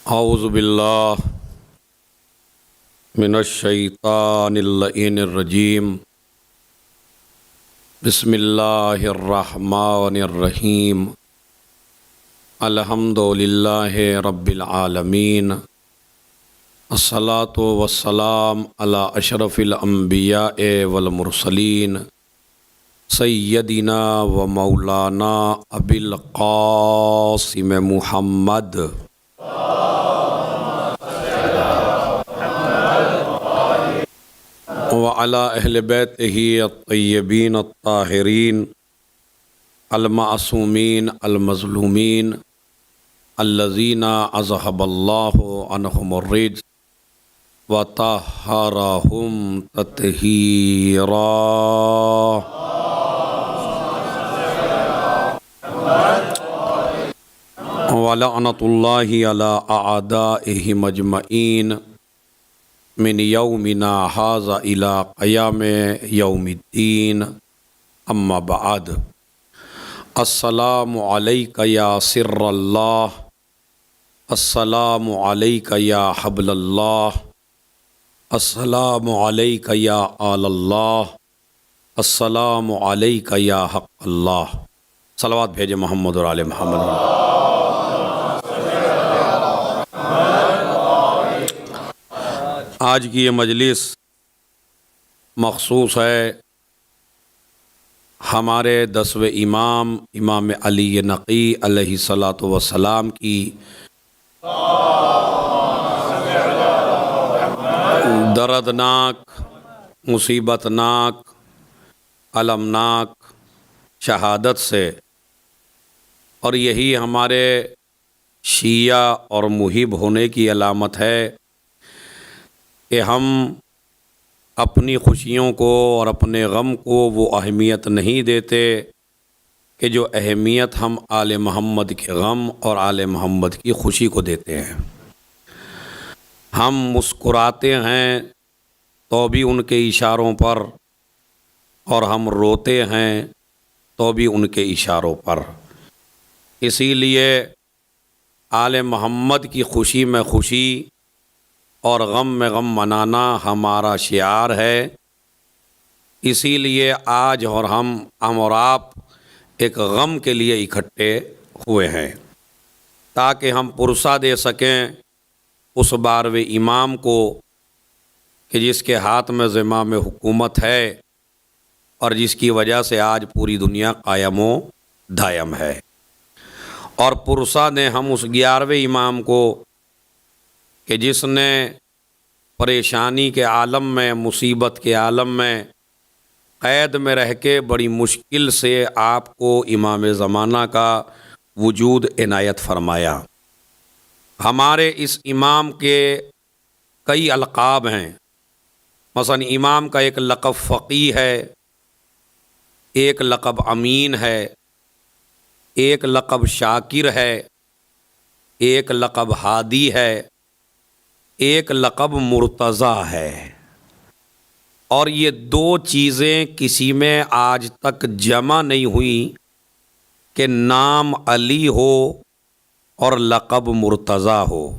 औज़ु बिल्लाह मिनश्शैतानिर्रजीम बिस्मिल्लाहिर्रहमानिर्रहीम अल्हम्दुलिल्लाहि रब्बिल आलमीन अस्सलातु वस्सलाम अला अशरफिल अंबियाए वल मुरसलीन सय्यदिना व मौलाना अबिल क़ासिम मुहम्मद व अला अहले बैतिही अत्तय्यबीन अत्ताहिरीन अल-मासूमीन अल-मज़लूमीन अल्लज़ीना अज़हबल्लाहु अन्हुमुर रिज्स व तह्हरहुम तत्हीरा। व लअनतुल्लाहि अला अअदाइहि मजमईन मिन यौमिना हाज़ा इला क़याम यौमिद्दीन अम्मा बअद। अस्सलामु अलैका या सिर्रल्लाह, अस्सलामु अलैका या हब्लल्लाह, अस्सलामु अलैका या आलल्लाह, अस्सलामु अलैका या हक़्क़ल्लाह। सलावत भेजे मोहम्मद और आले मोहम्मद। आज की ये मजलिस मखसूस है हमारे 10वें इमाम इमाम अली नक़ी अलैहिस्सलातु वस्सलाम की दर्दनाक, मुसीबतनाक, अलमनाक शहादत से, और यही हमारे शिया और मुहिब होने की अलामत है कि हम अपनी खुशियों को और अपने गम को वो अहमियत नहीं देते कि जो अहमियत हम आले मोहम्मद के गम और आले मोहम्मद की खुशी को देते हैं। हम मुस्कुराते हैं तो भी उनके इशारों पर, और हम रोते हैं तो भी उनके इशारों पर। इसीलिए आले मोहम्मद की खुशी में खुशी और गम में गम मनाना हमारा शिआर है। इसीलिए आज हम और आप एक गम के लिए इकट्ठे हुए हैं ताकि हम पुरसा दे सकें उस 12वें इमाम को कि जिसके हाथ में ज़िम्मा हुकूमत है और जिसकी वजह से आज पूरी दुनिया कायमो दायम है। और पुरसा दें हम उस 11वें इमाम को कि जिसने परेशानी के आलम में, मुसीबत के आलम में क़ैद में रह के बड़ी मुश्किल से आपको इमाम ज़माना का वजूद इनायत फरमाया। हमारे इस इमाम के कई अलक़ाब हैं। मसलन इमाम का एक लक़ब फ़क़ी है, एक लक़ब अमीन है, एक लक़ब शाकिर है, एक लक़ब हादी है, एक लक़ब मुर्तज़ा है। और ये दो चीज़ें किसी में आज तक जमा नहीं हुई कि नाम अली हो और लक़ब मुर्तज़ा हो।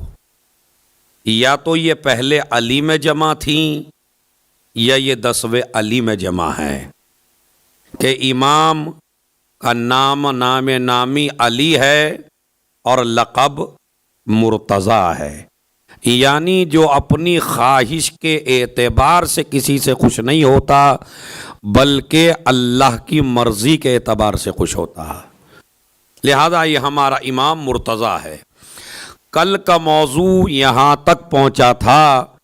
या तो ये पहले अली में जमा थी या ये 10वें अली में जमा है कि इमाम का नाम नामी अली है और लक़ब मुर्तज़ा है। यानी जो अपनी ख्वाहिश के एतबार से किसी से खुश नहीं होता बल्कि अल्लाह की मर्ज़ी के एतबार से खुश होता। लिहाजा ये हमारा इमाम मुर्तज़ा है। कल का मौजू यहाँ तक पहुँचा था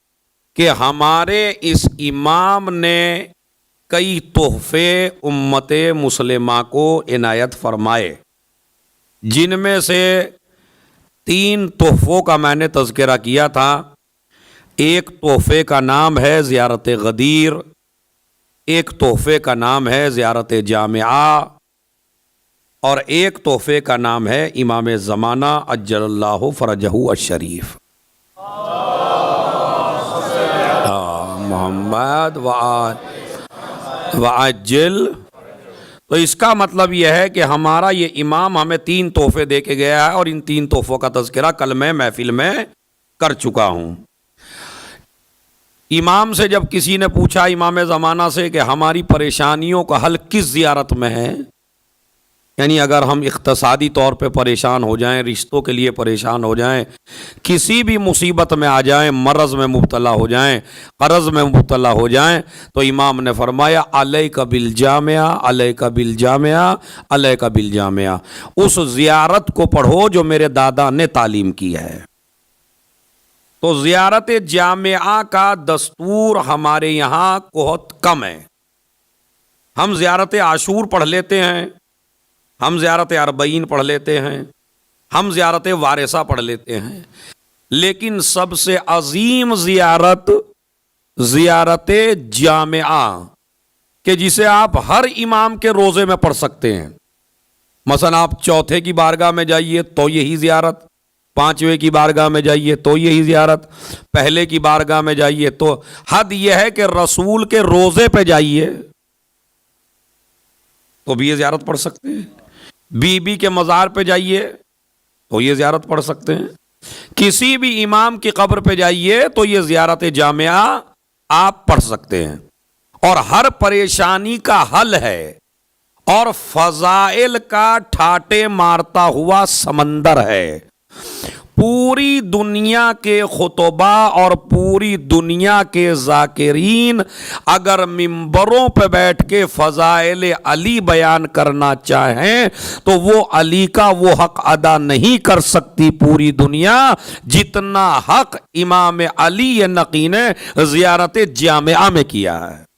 कि हमारे इस इमाम ने कई तोहफ़े उम्मत मुस्लिमा को इनायत फरमाए, जिनमें से 3 तोहफ़ों का मैंने तज़किरा किया था। एक तोहफ़े का नाम है ज़ियारत गदीर, एक तोहफ़े का नाम है ज़ियारत जामिआ, और एक तोहफ़े का नाम है इमाम ज़माना अज्जलल्लाहु फ़रजहु अश-शरीफ मोहम्मद व अज्जल। तो इसका मतलब यह है कि हमारा ये इमाम हमें 3 तोहफे दे के गया है और इन 3 तोहफों का तज़किरा कल मैं महफिल में कर चुका हूं। इमाम से जब किसी ने पूछा, इमाम ज़माना से, कि हमारी परेशानियों का हल किस ज़ियारत में है, यानी अगर हम इक़्तिसादी तौर पे परेशान हो जाएं, रिश्तों के लिए परेशान हो जाएं, किसी भी मुसीबत में आ जाएं, मरज़ में मुब्तला हो जाएं, क़र्ज़ में मुब्तला हो जाएं, तो इमाम ने फरमाया अलैका बिल जामिया, अलैका बिल जामिया, अलैका बिल जामिया। उस ज़ियारत को पढ़ो जो मेरे दादा ने तालीम की है। तो ज़ियारत जामिया का दस्तूर हमारे यहाँ बहुत कम है। हम ज़ियारत आशूर पढ़ लेते हैं, हम ज़ियारत अरबईन पढ़ लेते हैं, हम ज़ियारत वारिसा पढ़ लेते हैं, लेकिन सबसे अजीम ज़ियारत ज़ियारत जामिया, कि जिसे आप हर इमाम के रोज़े में पढ़ सकते हैं। मसलन आप चौथे की बारगाह में जाइए तो यही ज़ियारत, 5वें की बारगाह में जाइए तो यही ज़ियारत, पहले की बारगाह में जाइए तो। हद यह है कि रसूल के रोज़े पे जाइए तो भी ये ज़ियारत पढ़ सकते हैं, बीबी के मज़ार पे जाइए तो ये ज़ियारत पढ़ सकते हैं, किसी भी इमाम की कब्र पे जाइए तो ये ज़ियारत जामिया आप पढ़ सकते हैं। और हर परेशानी का हल है, और फ़ज़ाइल का ठाटे मारता हुआ समंदर है। पूरी दुनिया के खुतबा और पूरी दुनिया के ज़ाकिरीन अगर मिंबरों पे बैठ के फ़ज़ाइल अली बयान करना चाहें तो वो अली का वो हक अदा नहीं कर सकती पूरी दुनिया, जितना हक इमाम अली नक़ी ने ज़ियारत जामिया में किया है।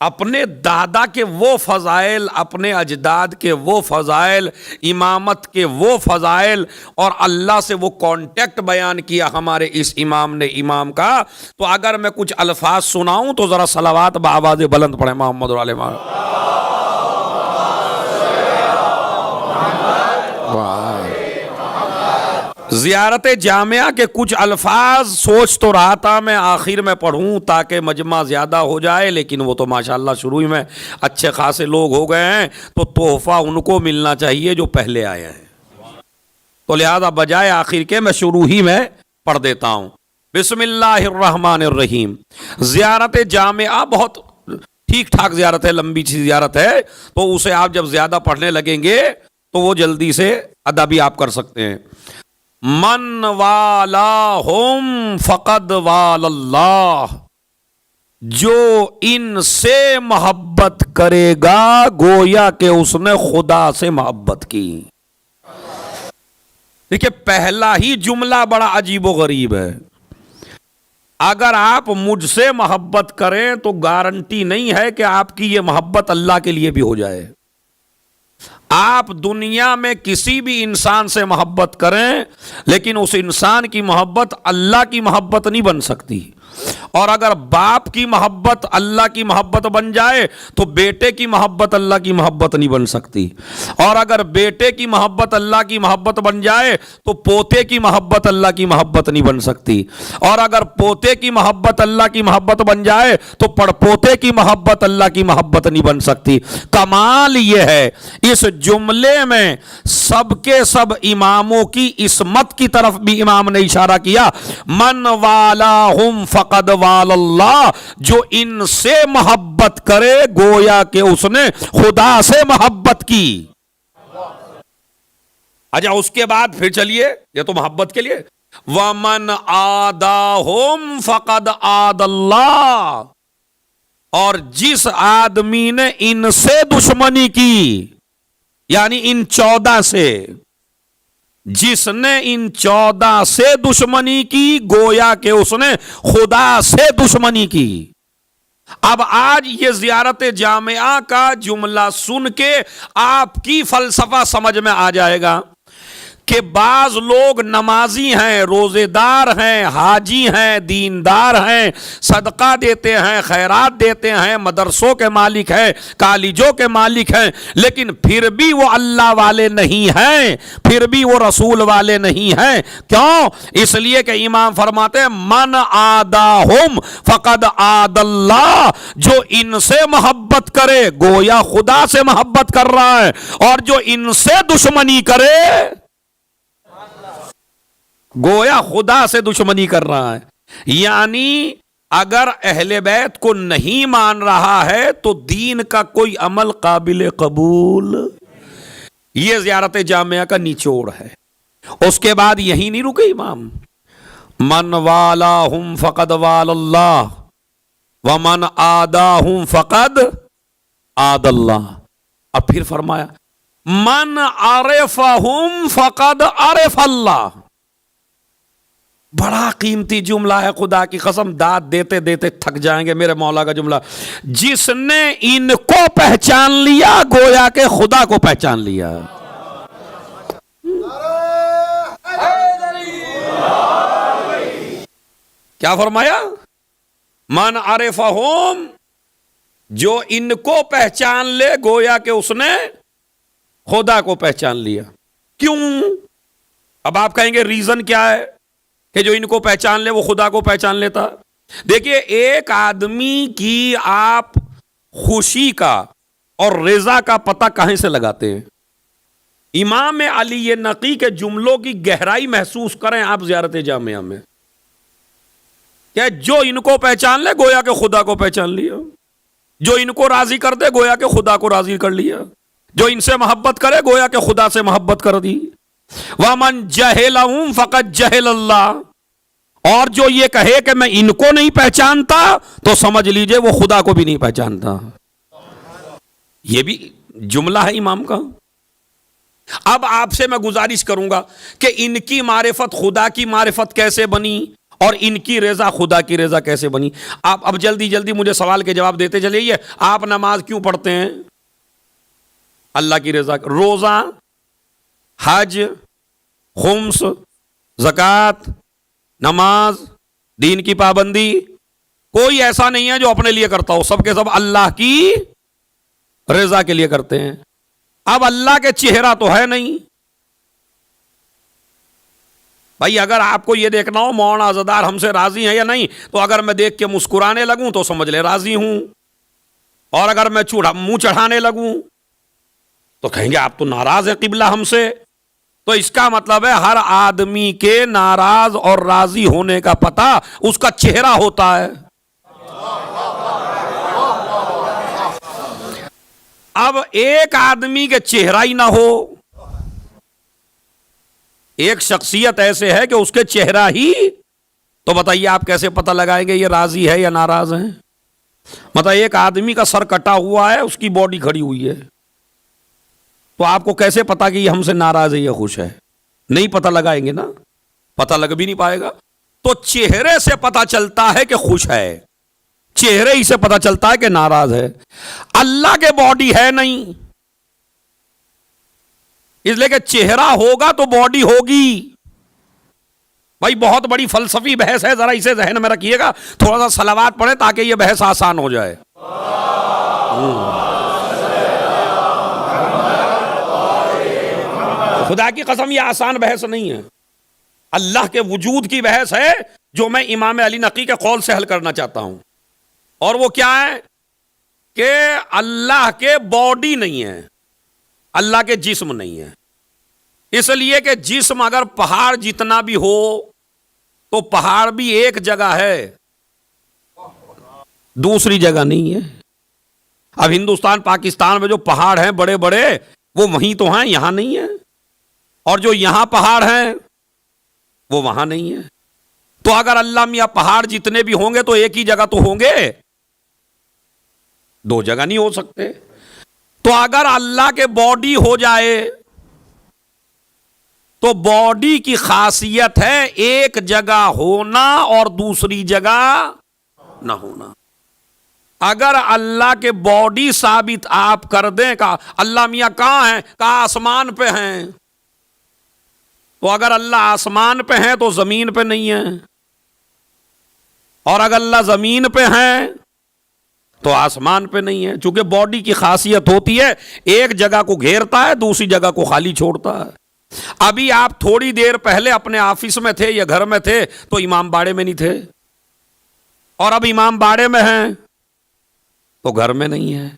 अपने दादा के वो फ़ज़ाइल, अपने अजदाद के वो फ़ज़ाइल, इमामत के वो फ़ज़ाइल, और अल्लाह से वो कांटेक्ट बयान किया हमारे इस इमाम ने, इमाम का। तो अगर मैं कुछ अल्फाज सुनाऊं तो ज़रा सलावात बावाज़ बुलंद पढ़े मोहम्मद वाले ज़ियारत जामिया के कुछ अल्फाज सोच तो रहा था मैं आखिर में पढ़ूं ताकि मजमा ज़्यादा हो जाए, लेकिन वो तो माशाल्लाह शुरू ही में अच्छे खासे लोग हो गए हैं, तो तोहफ़ा उनको मिलना चाहिए जो पहले आए हैं। तो लिहाजा बजाय आखिर के मैं शुरू ही में पढ़ देता हूँ। बिस्मिल्लाहिर्रहमानिर्रहीम। ज़ियारत जामिया बहुत ठीक ठाक ज़ियारत है, लंबी सी ज़ियारत है, तो उसे आप जब ज़्यादा पढ़ने लगेंगे तो वो जल्दी से अदा भी आप कर सकते हैं। मन वाला हुम फ़क़द वालल्लाह, जो इनसे मोहब्बत करेगा गोया के उसने खुदा से मोहब्बत की। देखिए, पहला ही जुमला बड़ा अजीबो गरीब है। अगर आप मुझसे मोहब्बत करें तो गारंटी नहीं है कि आपकी ये मोहब्बत अल्लाह के लिए भी हो जाए। आप दुनिया में किसी भी इंसान से मोहब्बत करें, लेकिन उस इंसान की मोहब्बत अल्लाह की मोहब्बत नहीं बन सकती। और अगर बाप की मोहब्बत अल्लाह की मोहब्बत बन जाए तो बेटे की मोहब्बत अल्लाह की मोहब्बत नहीं बन सकती। और अगर बेटे की मोहब्बत अल्लाह की मोहब्बत बन जाए तो पोते की मोहब्बत अल्लाह की मोहब्बत नहीं बन सकती। और अगर पोते की मोहब्बत अल्लाह की मोहब्बत बन जाए तो पड़पोते की मोहब्बत अल्लाह की मोहब्बत नहीं बन सकती। कमाल यह है, इस जुमले में सबके सब इमामों की इस्मत की तरफ भी इमाम ने इशारा किया। मन वाला हुम फ़क़द वालल्लाह, जो इनसे मोहब्बत करे गोया के उसने खुदा से मोहब्बत की। अच्छा, उसके बाद फिर चलिए, ये तो मोहब्बत के लिए, वमन आदाहुम फ़क़द आदल्लाह, और जिस आदमी ने इनसे दुश्मनी की, यानी इन 14 से, जिसने इन 14 से दुश्मनी की गोया के उसने खुदा से दुश्मनी की। अब आज ये ज़ियारत जामिया का जुमला सुन के आपकी फलसफा समझ में आ जाएगा कि बाज लोग नमाजी हैं, रोजेदार हैं, हाजी हैं, दीनदार हैं, सदका देते हैं, खैरात देते हैं, मदरसों के मालिक हैं, कॉलेजों के मालिक हैं, लेकिन फिर भी वो अल्लाह वाले नहीं हैं, फिर भी वो रसूल वाले नहीं हैं। क्यों? इसलिए कि इमाम फरमाते हैं मन आदाहुम फकद आदल्लाह, जो इनसे मोहब्बत करे गोया खुदा से मोहब्बत कर रहा है, और जो इनसे दुश्मनी करे गोया खुदा से दुश्मनी कर रहा है। यानी अगर अहले बैत को नहीं मान रहा है तो दीन का कोई अमल काबिल कबूल। यह ज़ियारत जामिया का निचोड़ है। उसके बाद यही नहीं रुके इमाम, मन वाला हुम फकद वालल्लाह व मन आदा हुम फकद आदल्लाह। और फिर फरमाया मन आरिफहुम फकद आरिफल्लाह। बड़ा कीमती जुमला है, खुदा की कसम दाद देते देते थक जाएंगे मेरे मौला का जुमला। जिसने इनको पहचान लिया गोया के खुदा को पहचान लिया। क्या फरमाया? मन आरिफहुम, जो इनको पहचान ले गोया के उसने खुदा को पहचान लिया। क्यों? अब आप कहेंगे रीजन क्या है कि जो इनको पहचान ले वो खुदा को पहचान लेता। देखिए, एक आदमी की आप खुशी का और रज़ा का पता कहां से लगाते हैं? इमाम अली नकी के जुमलों की गहराई महसूस करें आप ज़ियारत जामिया में। क्या जो इनको पहचान ले गोया के खुदा को पहचान लिया, जो इनको राजी कर दे गोया के खुदा को राजी कर लिया, जो इनसे मोहब्बत करे गोया के खुदा से मोहब्बत कर दी। वमन जहलहुम फकद जहलल्लाह, और जो ये कहे कि मैं इनको नहीं पहचानता तो समझ लीजिए वो खुदा को भी नहीं पहचानता। ये भी जुमला है इमाम का। अब आपसे मैं गुजारिश करूंगा कि इनकी मारिफत खुदा की मारिफत कैसे बनी और इनकी रज़ा खुदा की रज़ा कैसे बनी। आप अब जल्दी जल्दी मुझे सवाल के जवाब देते चलिए। आप नमाज क्यों पढ़ते हैं? अल्लाह की रज़ा। रोजा, हज, खुम्स, ज़कात, नमाज, दीन की पाबंदी, कोई ऐसा नहीं है जो अपने लिए करता हो, सबके सब अल्लाह की रज़ा के लिए करते हैं। अब अल्लाह के चेहरा तो है नहीं भाई। अगर आपको यह देखना हो मौन आज़ादार हमसे राजी है या नहीं, तो अगर मैं देख के मुस्कुराने लगूं तो समझ ले राजी हूं, और अगर मैं मुंह चढ़ाने लगूं तो कहेंगे आप तो नाराज है किबला हमसे। तो इसका मतलब है हर आदमी के नाराज और राजी होने का पता उसका चेहरा होता है। अब एक आदमी के चेहरा ही ना हो, एक शख्सियत ऐसे है कि उसके चेहरा ही, तो बताइए आप कैसे पता लगाएंगे ये राजी है या नाराज है? मतलब एक आदमी का सर कटा हुआ है, उसकी बॉडी खड़ी हुई है, तो आपको कैसे पता कि ये हमसे नाराज है या खुश है? नहीं पता लगाएंगे ना, पता लग भी नहीं पाएगा। तो चेहरे से पता चलता है कि खुश है, चेहरे ही से पता चलता है कि नाराज है। अल्लाह के बॉडी है नहीं, इसलिए कि चेहरा होगा तो बॉडी होगी। भाई बहुत बड़ी फलसफी बहस है, जरा इसे जहन में रखिएगा। थोड़ा सा सलावात पढ़े ताकि यह बहस आसान हो जाए। खुदा की कसम ये आसान बहस नहीं है, अल्लाह के वजूद की बहस है जो मैं इमाम अली नकी के कौल से हल करना चाहता हूं। और वो क्या है कि अल्लाह के बॉडी नहीं है, अल्लाह के जिस्म नहीं है। इसलिए कि जिस्म अगर पहाड़ जितना भी हो तो पहाड़ भी एक जगह है, दूसरी जगह नहीं है। अब हिंदुस्तान पाकिस्तान में जो पहाड़ हैं बड़े बड़े, वो वहीं तो हैं, यहां नहीं है। और जो यहां पहाड़ हैं वो वहां नहीं है। तो अगर अल्लाह मियां पहाड़ जितने भी होंगे तो एक ही जगह तो होंगे, दो जगह नहीं हो सकते। तो अगर अल्लाह के बॉडी हो जाए तो बॉडी की खासियत है एक जगह होना और दूसरी जगह ना होना। अगर अल्लाह के बॉडी साबित आप कर दें का अल्लाह मियां कहां है, कहा आसमान पे हैं, तो अगर अल्लाह आसमान पे है तो जमीन पे नहीं है, और अगर अल्लाह जमीन पे है तो आसमान पे नहीं है। चूंकि बॉडी की खासियत होती है एक जगह को घेरता है, दूसरी जगह को खाली छोड़ता है। अभी आप थोड़ी देर पहले अपने ऑफिस में थे या घर में थे तो इमाम बाड़े में नहीं थे, और अब इमाम बाड़े में हैं तो घर में नहीं है।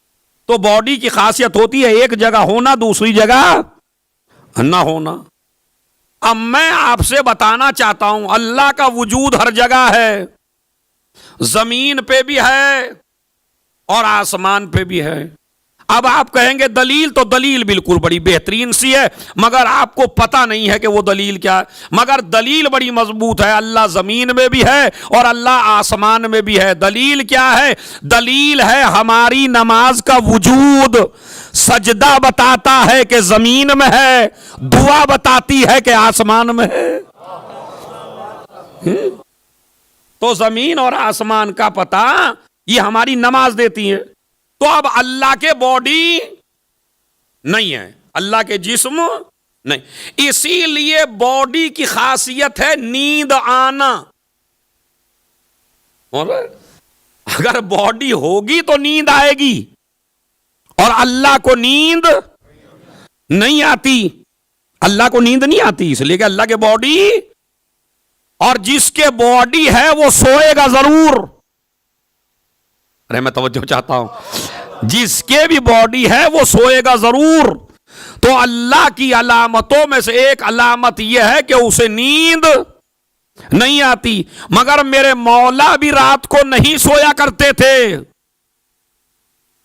तो बॉडी की खासियत होती है एक जगह होना, दूसरी जगह ना होना। अब मैं आपसे बताना चाहता हूं अल्लाह का वजूद हर जगह है, जमीन पे भी है और आसमान पे भी है। अब आप कहेंगे दलील, तो दलील बिल्कुल बड़ी बेहतरीन सी है, मगर आपको पता नहीं है कि वो दलील क्या है। मगर दलील बड़ी मजबूत है, अल्लाह जमीन में भी है और अल्लाह आसमान में भी है। दलील क्या है? दलील है हमारी नमाज का वजूद। सजदा बताता है कि जमीन में है, दुआ बताती है कि आसमान में है। तो जमीन और आसमान का पता ये हमारी नमाज देती है। तो अब अल्लाह के बॉडी नहीं है, अल्लाह के जिस्म नहीं, इसीलिए बॉडी की खासियत है नींद आना। और अगर बॉडी होगी तो नींद आएगी, और अल्लाह को नींद नहीं आती। अल्लाह को नींद नहीं आती इसलिए कि अल्लाह के बॉडी, और जिसके बॉडी है वो सोएगा जरूर। अरे मैं तवज्जो चाहता हूं, जिसके भी बॉडी है वो सोएगा जरूर। तो अल्लाह की अलामतों में से एक अलामत यह है कि उसे नींद नहीं आती। मगर मेरे मौला भी रात को नहीं सोया करते थे।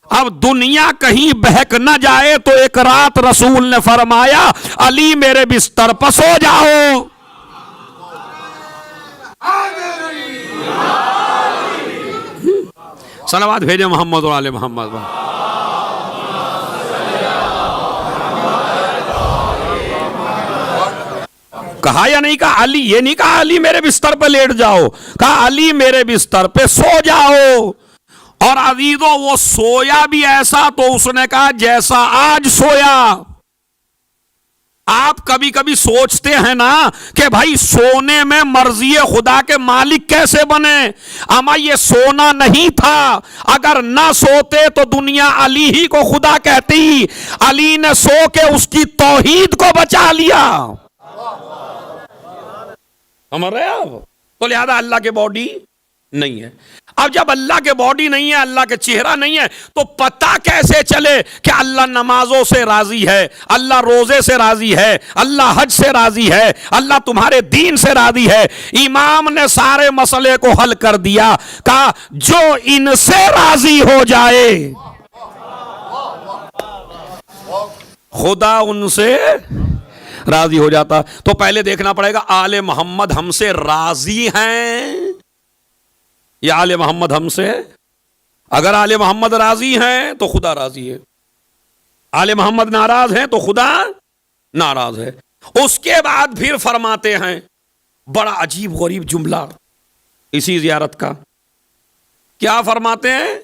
अब दुनिया कहीं बहक न जाए तो एक रात रसूल ने फरमाया, अली मेरे बिस्तर पर सो जाओ। सलावत भेजे मोहम्मद और आले मोहम्मद। कहा या नहीं कहा अली? ये नहीं कहा अली मेरे बिस्तर पे लेट जाओ, कहा अली मेरे बिस्तर पे सो जाओ। और अजीजों वो सोया भी ऐसा, तो उसने कहा जैसा आज सोया। आप कभी कभी सोचते हैं ना कि भाई सोने में मर्जी खुदा के मालिक कैसे बने। अमा ये सोना नहीं था, अगर ना सोते तो दुनिया अली ही को खुदा कहती। अली ने सो के उसकी तौहीद को बचा लिया। समझ रहे आप? तो लिहाजा अल्लाह के बॉडी नहीं है। अब जब अल्लाह के बॉडी नहीं है, अल्लाह के चेहरा नहीं है, तो पता कैसे चले कि अल्लाह नमाजों से राजी है, अल्लाह रोजे से राजी है, अल्लाह हज से राजी है, अल्लाह तुम्हारे दीन से राजी है। इमाम ने सारे मसले को हल कर दिया, कहा जो इनसे राजी हो जाए खुदा उनसे राजी हो जाता। तो पहले देखना पड़ेगा आले मोहम्मद हमसे राजी हैं या आले मोहम्मद हमसे। अगर आले मोहम्मद राजी हैं तो खुदा राजी है, आले मोहम्मद नाराज हैं तो खुदा नाराज है। उसके बाद फिर फरमाते हैं बड़ा अजीब गरीब जुमला इसी जियारत का। क्या फरमाते हैं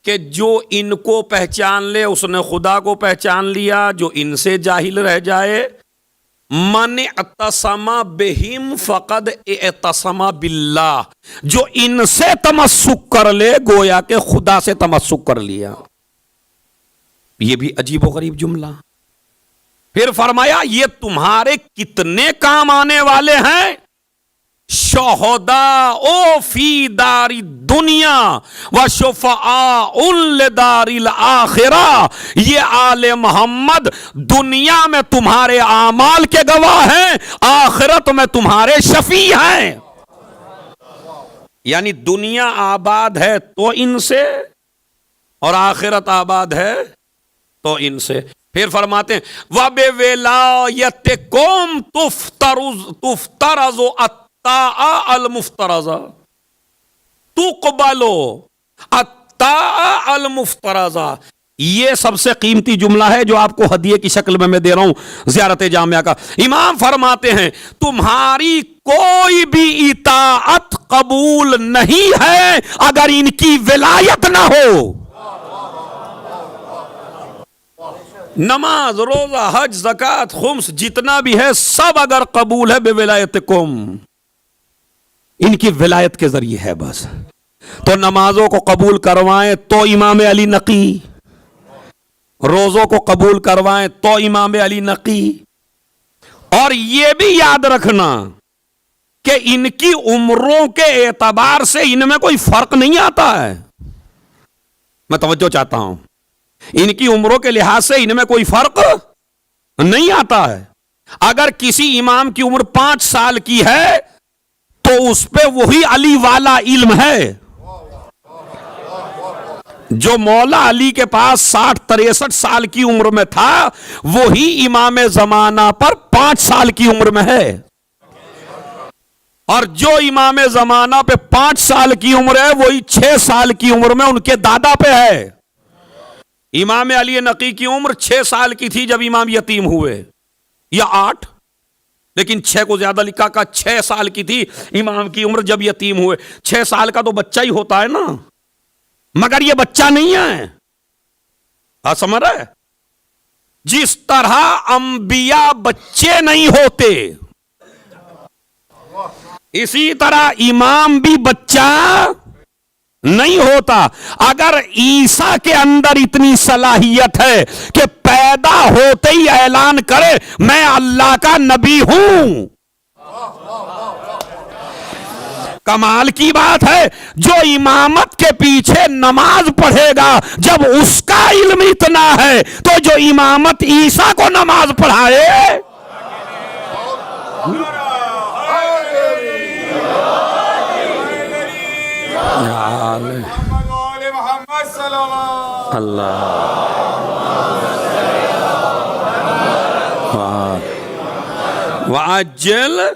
कि जो इनको पहचान ले उसने खुदा को पहचान लिया, जो इनसे जाहिल रह जाए मन अतसमा बेहिम फकद एतसमा बिल्लाह, जो इनसे तमस्सुक कर ले गोया के खुदा से तमस्सुक कर लिया। ये भी अजीब गरीब जुमला। फिर फरमाया ये तुम्हारे कितने काम आने वाले हैं। शोहदा ओ फी दारी दुनिया व शुफा उन दारिल आखिरा। ये आले मोहम्मद दुनिया में तुम्हारे आमाल के गवाह हैं, आखिरत में तुम्हारे शफी हैं। यानी दुनिया आबाद है तो इनसे, और आखिरत आबाद है तो इनसे। फिर फरमाते हैं वबे वेलायत कौम तुफ्तरज़ु अल मुफ्तरज़ा तुक़बलो अत्ता अल मुफ्तरज़ा। ये सबसे कीमती जुमला है जो आपको हदिये की शक्ल में मैं दे रहा हूं ज़ियारत जामिया का। इमाम फरमाते हैं तुम्हारी कोई भी इताअत कबूल नहीं है अगर इनकी विलायत ना हो। नमाज, रोजा, हज, ज़कात, खुम्स जितना भी है सब अगर कबूल है बेविलायतिकुम, इनकी विलायत के जरिए है बस। तो नमाजों को कबूल करवाएं तो इमाम अली नकी, रोजों को कबूल करवाएं तो इमाम अली नकी। और यह भी याद रखना कि इनकी उम्रों के एतबार से इनमें कोई फर्क नहीं आता है। मैं तवज्जो चाहता हूं, इनकी उम्रों के लिहाज से इनमें कोई फर्क नहीं आता है। अगर किसी इमाम की उम्र 5 साल की है तो उस पे वही अली वाला इल्म है जो मौला अली के पास 60-63 साल की उम्र में था, वही इमाम जमाना पर 5 साल की उम्र में है। और जो इमाम जमाना पे 5 साल की उम्र है वही 6 साल की उम्र में उनके दादा पे है। इमाम अली नकी की उम्र 6 साल की थी जब इमाम यतीम हुए, या 8, लेकिन 6 को ज्यादा लिखा का 6 साल की थी इमाम की उम्र जब यतीम हुए। 6 साल का तो बच्चा ही होता है ना, मगर ये बच्चा नहीं है। समझ रहे? जिस तरह अंबिया बच्चे नहीं होते, इसी तरह इमाम भी बच्चा नहीं होता। अगर ईसा के अंदर इतनी सलाहियत है कि पैदा होते ही ऐलान करे मैं अल्लाह का नबी हूं, कमाल की बात है। जो इमामत के पीछे नमाज पढ़ेगा, जब उसका इल्म इतना है तो जो इमामत ईसा को नमाज पढ़ाए, अल्लाह वाजल।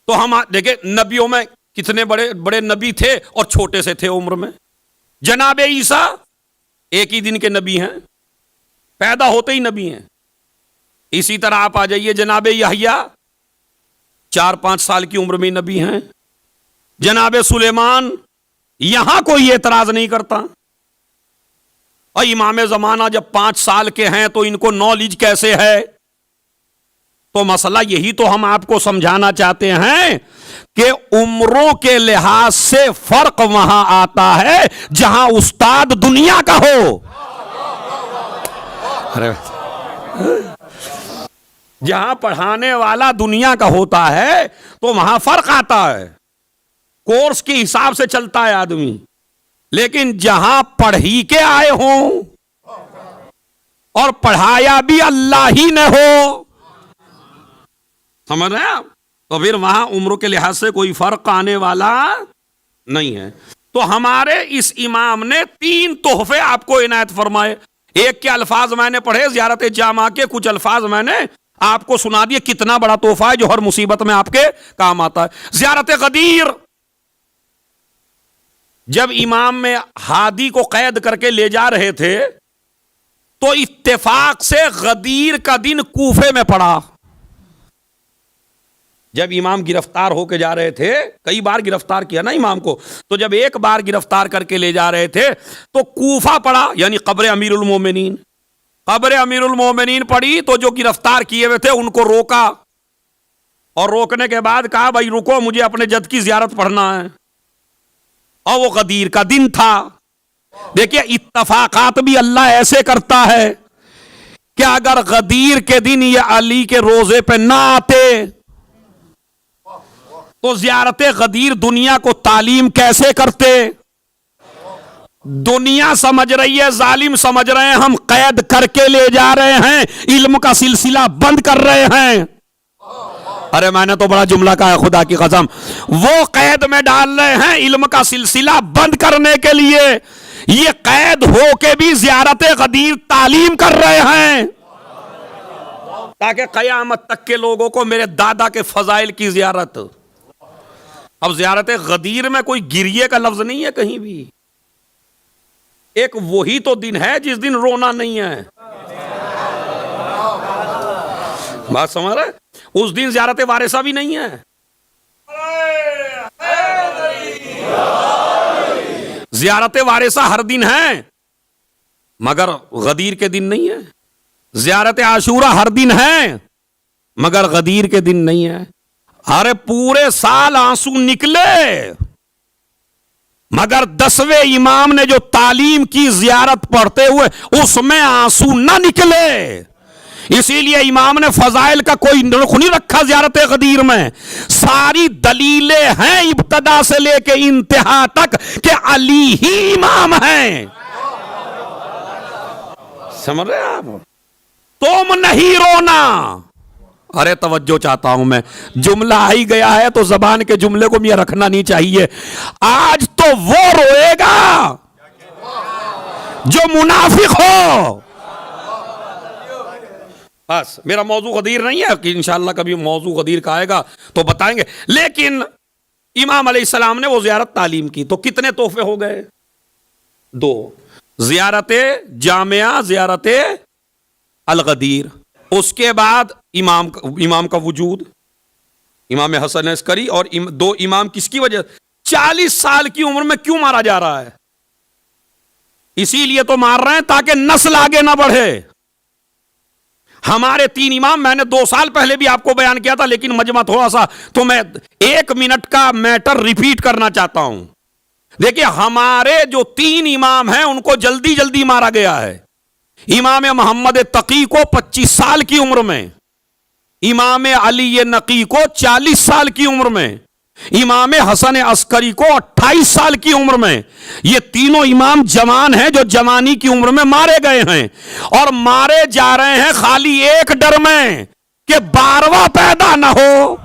तो हम देखें नबियों में कितने बड़े बड़े नबी थे और छोटे से थे उम्र में। जनाबे ईसा एक ही दिन के नबी हैं, पैदा होते ही नबी हैं। इसी तरह आप आ जाइए जनाबे यहया 4-5 साल की उम्र में नबी हैं। जनाबे सुलेमान, यहां कोई एतराज नहीं करता। और इमाम जमाना जब 5 साल के हैं तो इनको नॉलेज कैसे है? तो मसला यही तो हम आपको समझाना चाहते हैं कि उम्रों के लिहाज से फर्क वहां आता है जहां उस्ताद दुनिया का हो। अरे जहां पढ़ाने वाला दुनिया का होता है तो वहां फर्क आता है, कोर्स के हिसाब से चलता है आदमी। लेकिन जहां पढ़ ही के आए हों और पढ़ाया भी अल्लाह ही ने हो, समझ रहे हैं आप, तो फिर वहां उम्र के लिहाज से कोई फर्क आने वाला नहीं है। तो हमारे इस इमाम ने 3 तोहफे आपको इनायत फरमाए। एक के अल्फाज मैंने पढ़े, ज़ियारत जामा के कुछ अल्फाज मैंने आपको सुना दिए। कितना बड़ा तोहफा है जो हर मुसीबत में आपके काम आता है। ज़ियारत गदीर, जब इमाम में हादी को कैद करके ले जा रहे थे तो इत्तेफाक से गदीर का दिन कूफे में पड़ा। जब इमाम गिरफ्तार होके जा रहे थे, कई बार गिरफ्तार किया ना इमाम को, तो जब एक बार गिरफ्तार करके ले जा रहे थे तो कूफा पड़ा, यानी कब्र अमीरुल मोमिनीन। कब्र अमीरुल मोमिनीन पड़ी तो जो गिरफ्तार किए हुए थे उनको रोका, और रोकने के बाद कहा भाई रुको, मुझे अपने जद की जियारत पढ़ना है। और वो गदीर का दिन था। देखिए इत्तफाकात भी अल्लाह ऐसे करता है कि अगर गदीर के दिन ये अली के रोजे पे ना आते तो ज़ियारत गदीर दुनिया को तालीम कैसे करते? दुनिया समझ रही है, जालिम समझ रहे हैं हम कैद करके ले जा रहे हैं, इल्म का सिलसिला बंद कर रहे हैं। अरे मैंने तो बड़ा जुमला कहा है, खुदा की कसम, वो कैद में डाल रहे हैं इल्म का सिलसिला बंद करने के लिए। ये कैद हो के भी ज़ियारत गदीर तालीम कर रहे हैं ताकि कयामत तक के लोगों को मेरे दादा के फजाइल की ज़ियारत। अब ज़ियारत गदीर में कोई गिरिए का लफ्ज नहीं है कहीं भी। एक वही तो दिन है जिस दिन रोना नहीं है। बात समझ रहे? उस दिन ज़ियारत वारिसा भी नहीं है। ज़ियारत वारिसा हर दिन है, मगर गदीर के दिन नहीं है। ज़ियारत आशूरा हर दिन है, मगर गदीर के दिन नहीं है। अरे पूरे साल आंसू निकले, मगर 10वें इमाम ने जो तालीम की ज़ियारत पढ़ते हुए उसमें आंसू ना निकले। इसीलिए इमाम ने फजाइल का कोई रुख नहीं रखा ज़ियारत गदीर में। सारी दलीलें हैं इब्तदा से लेके इंतहा तक कि अली ही इमाम हैं। समझ रहे आप? तुम नहीं रोना। अरे तवज्जो चाहता हूं मैं, जुमला आ ही गया है तो जबान के जुमले को भी रखना नहीं चाहिए। आज तो वो रोएगा जो मुनाफिक हो। बस मेरा मौजू गदीर नहीं है कि इंशाअल्लाह कभी मौजू गदीर का आएगा तो बताएंगे, लेकिन इमाम अलैहिस्सलाम ने वो ज़ियारत तालीम की तो कितने तोहफे हो गए? 2, ज़ियारत जामिया, ज़ियारत अल-गदीर। उसके बाद इमाम का वजूद, इमाम हसन अस्करी। और 2 इमाम किसकी वजह? 40 साल की उम्र में क्यों मारा जा रहा है? इसीलिए तो मार रहे हैं ताकि नस्ल आगे ना बढ़े। हमारे 3 इमाम, मैंने 2 साल पहले भी आपको बयान किया था, लेकिन मजमा थोड़ा सा, तो मैं 1 मिनट का मैटर रिपीट करना चाहता हूं। देखिए, हमारे जो 3 इमाम हैं उनको जल्दी जल्दी मारा गया है। इमाम मोहम्मद तकी को 25 साल की उम्र में, इमाम अली नकी को 40 साल की उम्र में, इमाम हसन अस्करी को 28 साल की उम्र में। ये तीनों इमाम जवान हैं जो जवानी की उम्र में मारे गए हैं, और मारे जा रहे हैं खाली एक डर में कि 12वां पैदा ना हो।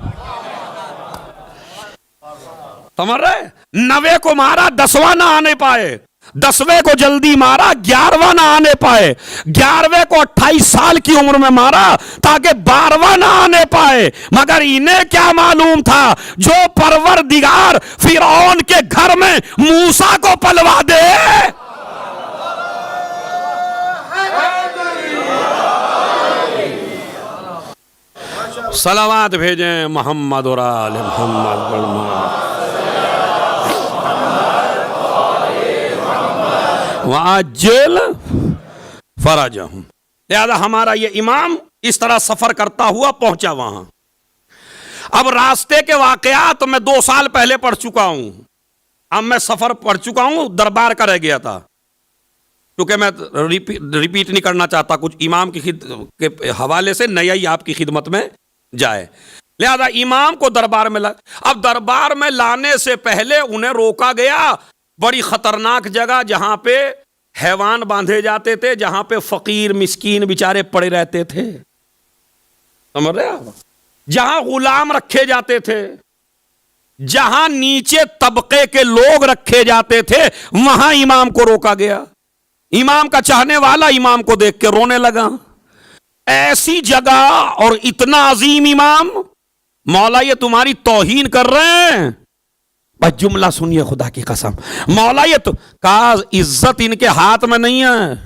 समझ रहे? 9वें को मारा, 10वां ना आने पाए, 10वें को जल्दी मारा, 11वां ना आने पाए, 11वें को 28 साल की उम्र में मारा ताकि 12वां ना आने पाए। मगर इन्हें क्या मालूम था, जो परवरदिगार फिरौन के घर में मूसा को पलवा दे, सलावत भेजें मोहम्मद और आले मोहम्मद वाजिल फराजहुम। लिहाजा हमारा ये इमाम इस तरह सफर करता हुआ पहुंचा वहां। अब रास्ते के वाकयात मैं 2 साल पहले पढ़ चुका हूं, अब मैं सफर पढ़ चुका हूं, दरबार का रह गया था, क्योंकि मैं रिपीट नहीं करना चाहता, कुछ इमाम के हवाले से नया ही आपकी खिदमत में जाए। लिहाजा इमाम को दरबार में अब दरबार में लाने से पहले उन्हें रोका गया बड़ी खतरनाक जगह, जहां पे हैवान बांधे जाते थे, जहां पे फकीर मिस्कीन बेचारे पड़े रहते थे। समझ रहे आप? जहां गुलाम रखे जाते थे, जहां नीचे तबके के लोग रखे जाते थे, वहां इमाम को रोका गया। इमाम का चाहने वाला इमाम को देख के रोने लगा। ऐसी जगह और इतना अजीम इमाम, मौला ये तुम्हारी तौहीन कर रहे हैं। बस जुमला सुनिए, खुदा की कसम, मौला ये तो का इज्जत इनके हाथ में नहीं है,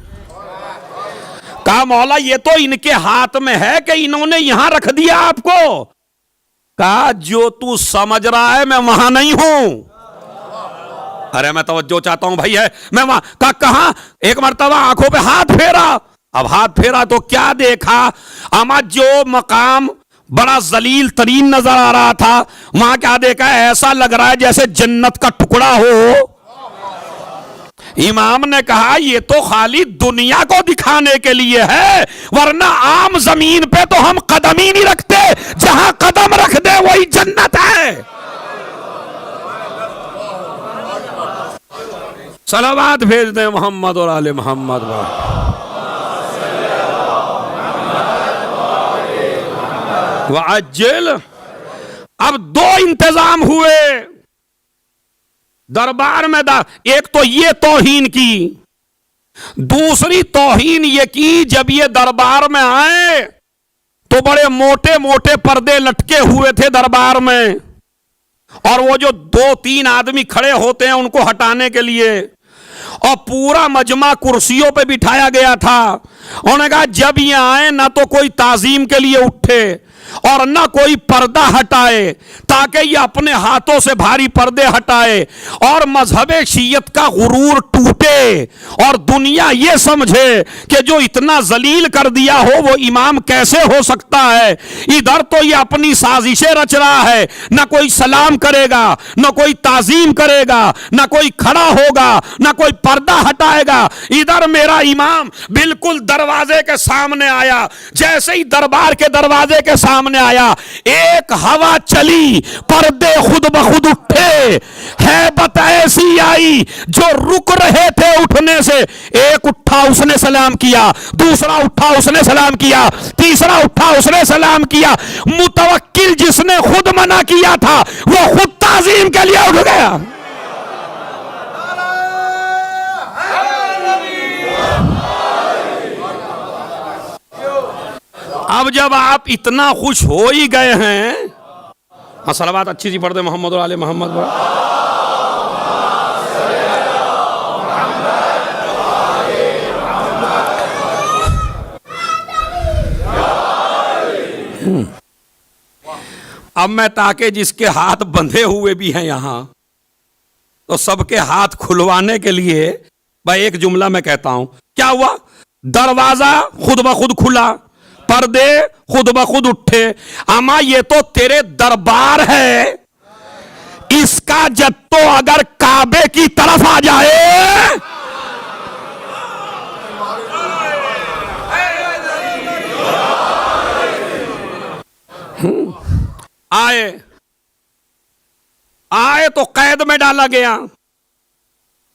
का मौला ये तो इनके हाथ में है कि इन्होंने यहां रख दिया आपको, का जो तू समझ रहा है मैं वहां नहीं हूं। अरे मैं तवज्जो चाहता हूं भाई, है मैं वहां का कहां। एक मर्तबा आंखों पे हाथ फेरा, अब हाथ फेरा तो क्या देखा, अमा जो मकाम बड़ा जलील तरीन नजर आ रहा था, वहां क्या देखा, ऐसा लग रहा है जैसे जन्नत का टुकड़ा हो। इमाम ने कहा ये तो खाली दुनिया को दिखाने के लिए है, वरना आम जमीन पे तो हम कदम ही नहीं रखते, जहां कदम रख दे वही जन्नत है। सलावत भेज दे मोहम्मद और आले मोहम्मद। वाजिल। अब 2 इंतजाम हुए दरबार में। एक तो ये तौहीन की, दूसरी तौहीन ये की जब ये दरबार में आए तो बड़े मोटे मोटे पर्दे लटके हुए थे दरबार में, और वो जो 2-3 आदमी खड़े होते हैं उनको हटाने के लिए, और पूरा मजमा कुर्सियों पे बिठाया गया था। उन्होंने कहा जब ये आए ना तो कोई ताजीम के लिए उठे और न कोई पर्दा हटाए ताकि ये अपने हाथों से भारी पर्दे हटाए और मजहब शियत का गुरूर टूटे और दुनिया ये समझे कि जो इतना जलील कर दिया हो वो इमाम कैसे हो सकता है। इधर तो ये अपनी साजिशें रच रहा है, न कोई सलाम करेगा, न कोई ताजीम करेगा, न कोई खड़ा होगा, न कोई पर्दा हटाएगा। इधर मेरा इमाम बिल्कुल दरवाजे के सामने आया, जैसे ही दरबार के दरवाजे के सामने आया एक हवा चली, पर्दे खुद ब खुद उठे, हैबत ऐसी आई जो रुक रहे थे उठने से। एक उठा उसने सलाम किया, दूसरा उठा उसने सलाम किया, तीसरा उठा उसने सलाम किया। मुतवक्किल जिसने खुद मना किया था वो खुद ताजीम के लिए उठ गया। अब जब आप इतना खुश हो ही गए हैं, हाँ सलावत अच्छी सी पढ़ दे मोहम्मद और आले मोहम्मद। अब मैं ताकि जिसके हाथ बंधे हुए भी हैं यहां, तो सबके हाथ खुलवाने के लिए भाई एक जुमला मैं कहता हूं। क्या हुआ? दरवाजा खुद ब खुद खुला, पर्दे खुद ब खुद उठे। अमा ये तो तेरे दरबार है, इसका जत्तो अगर काबे की तरफ आ जाए आए तो कैद में डाला गया।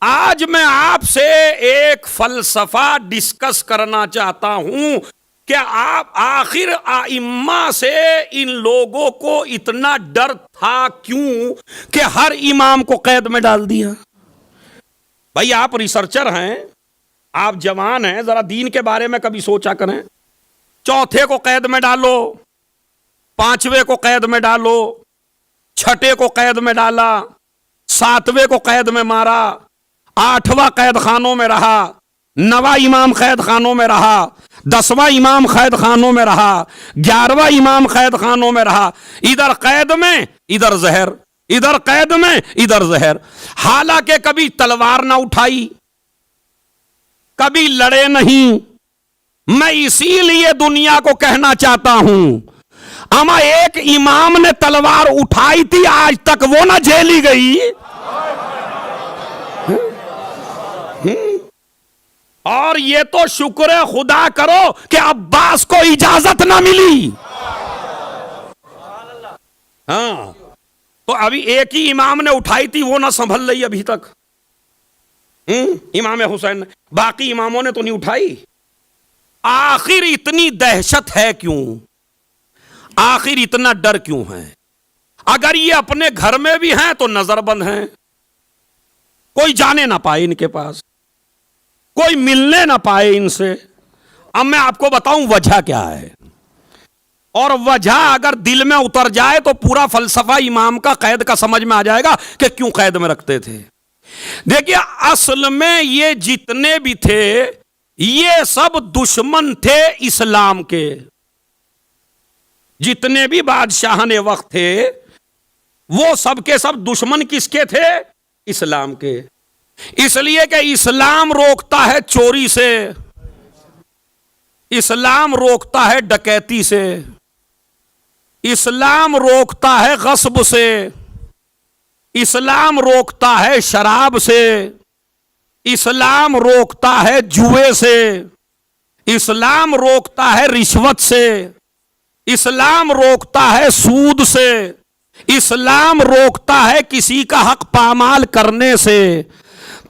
आज मैं आपसे एक फलसफा डिस्कस करना चाहता हूं कि आप आखिर आइम्मा से इन लोगों को इतना डर था क्यों कि हर इमाम को कैद में डाल दिया। भाई आप रिसर्चर हैं, आप जवान हैं, जरा दीन के बारे में कभी सोचा करें। चौथे को कैद में डालो, पांचवे को कैद में डालो, छठे को कैद में डाला, सातवें को कैद में मारा, आठवां कैद खानों में रहा, नवा इमाम कैद खानों में रहा, 10वां इमाम कैद खानों में रहा, 11वां इमाम कैद खानों में रहा। इधर कैद में इधर जहर, इधर कैद में इधर जहर। हालांकि कभी तलवार ना उठाई, कभी लड़े नहीं। मैं इसीलिए दुनिया को कहना चाहता हूं, अमा एक इमाम ने तलवार उठाई थी, आज तक वो ना झेली गई। और ये तो शुक्र खुदा करो कि अब्बास को इजाजत ना मिली। हाँ, तो अभी एक ही इमाम ने उठाई थी, वो ना संभल रही अभी तक। इमाम हुसैन ने, बाकी इमामों ने तो नहीं उठाई। आखिर इतनी दहशत है क्यों? आखिर इतना डर क्यों है? अगर ये अपने घर में भी हैं तो नजरबंद हैं, कोई जाने ना पाए इनके पास, कोई मिलने ना पाए इनसे। अब मैं आपको बताऊं वजह क्या है, और वजह अगर दिल में उतर जाए तो पूरा फलसफा इमाम का कैद का समझ में आ जाएगा कि क्यों कैद में रखते थे। देखिए, असल में ये जितने भी थे ये सब दुश्मन थे इस्लाम के। जितने भी बादशाह ने वक्त थे वो सब के सब दुश्मन किसके थे? इस्लाम के। इसलिए कि इस्लाम रोकता है चोरी से, इस्लाम रोकता है डकैती से, इस्लाम रोकता है गस्ब से, इस्लाम रोकता है शराब से, इस्लाम रोकता है जुए से, इस्लाम रोकता है रिश्वत से, इस्लाम रोकता है सूद से, इस्लाम रोकता है किसी का हक पामाल करने से।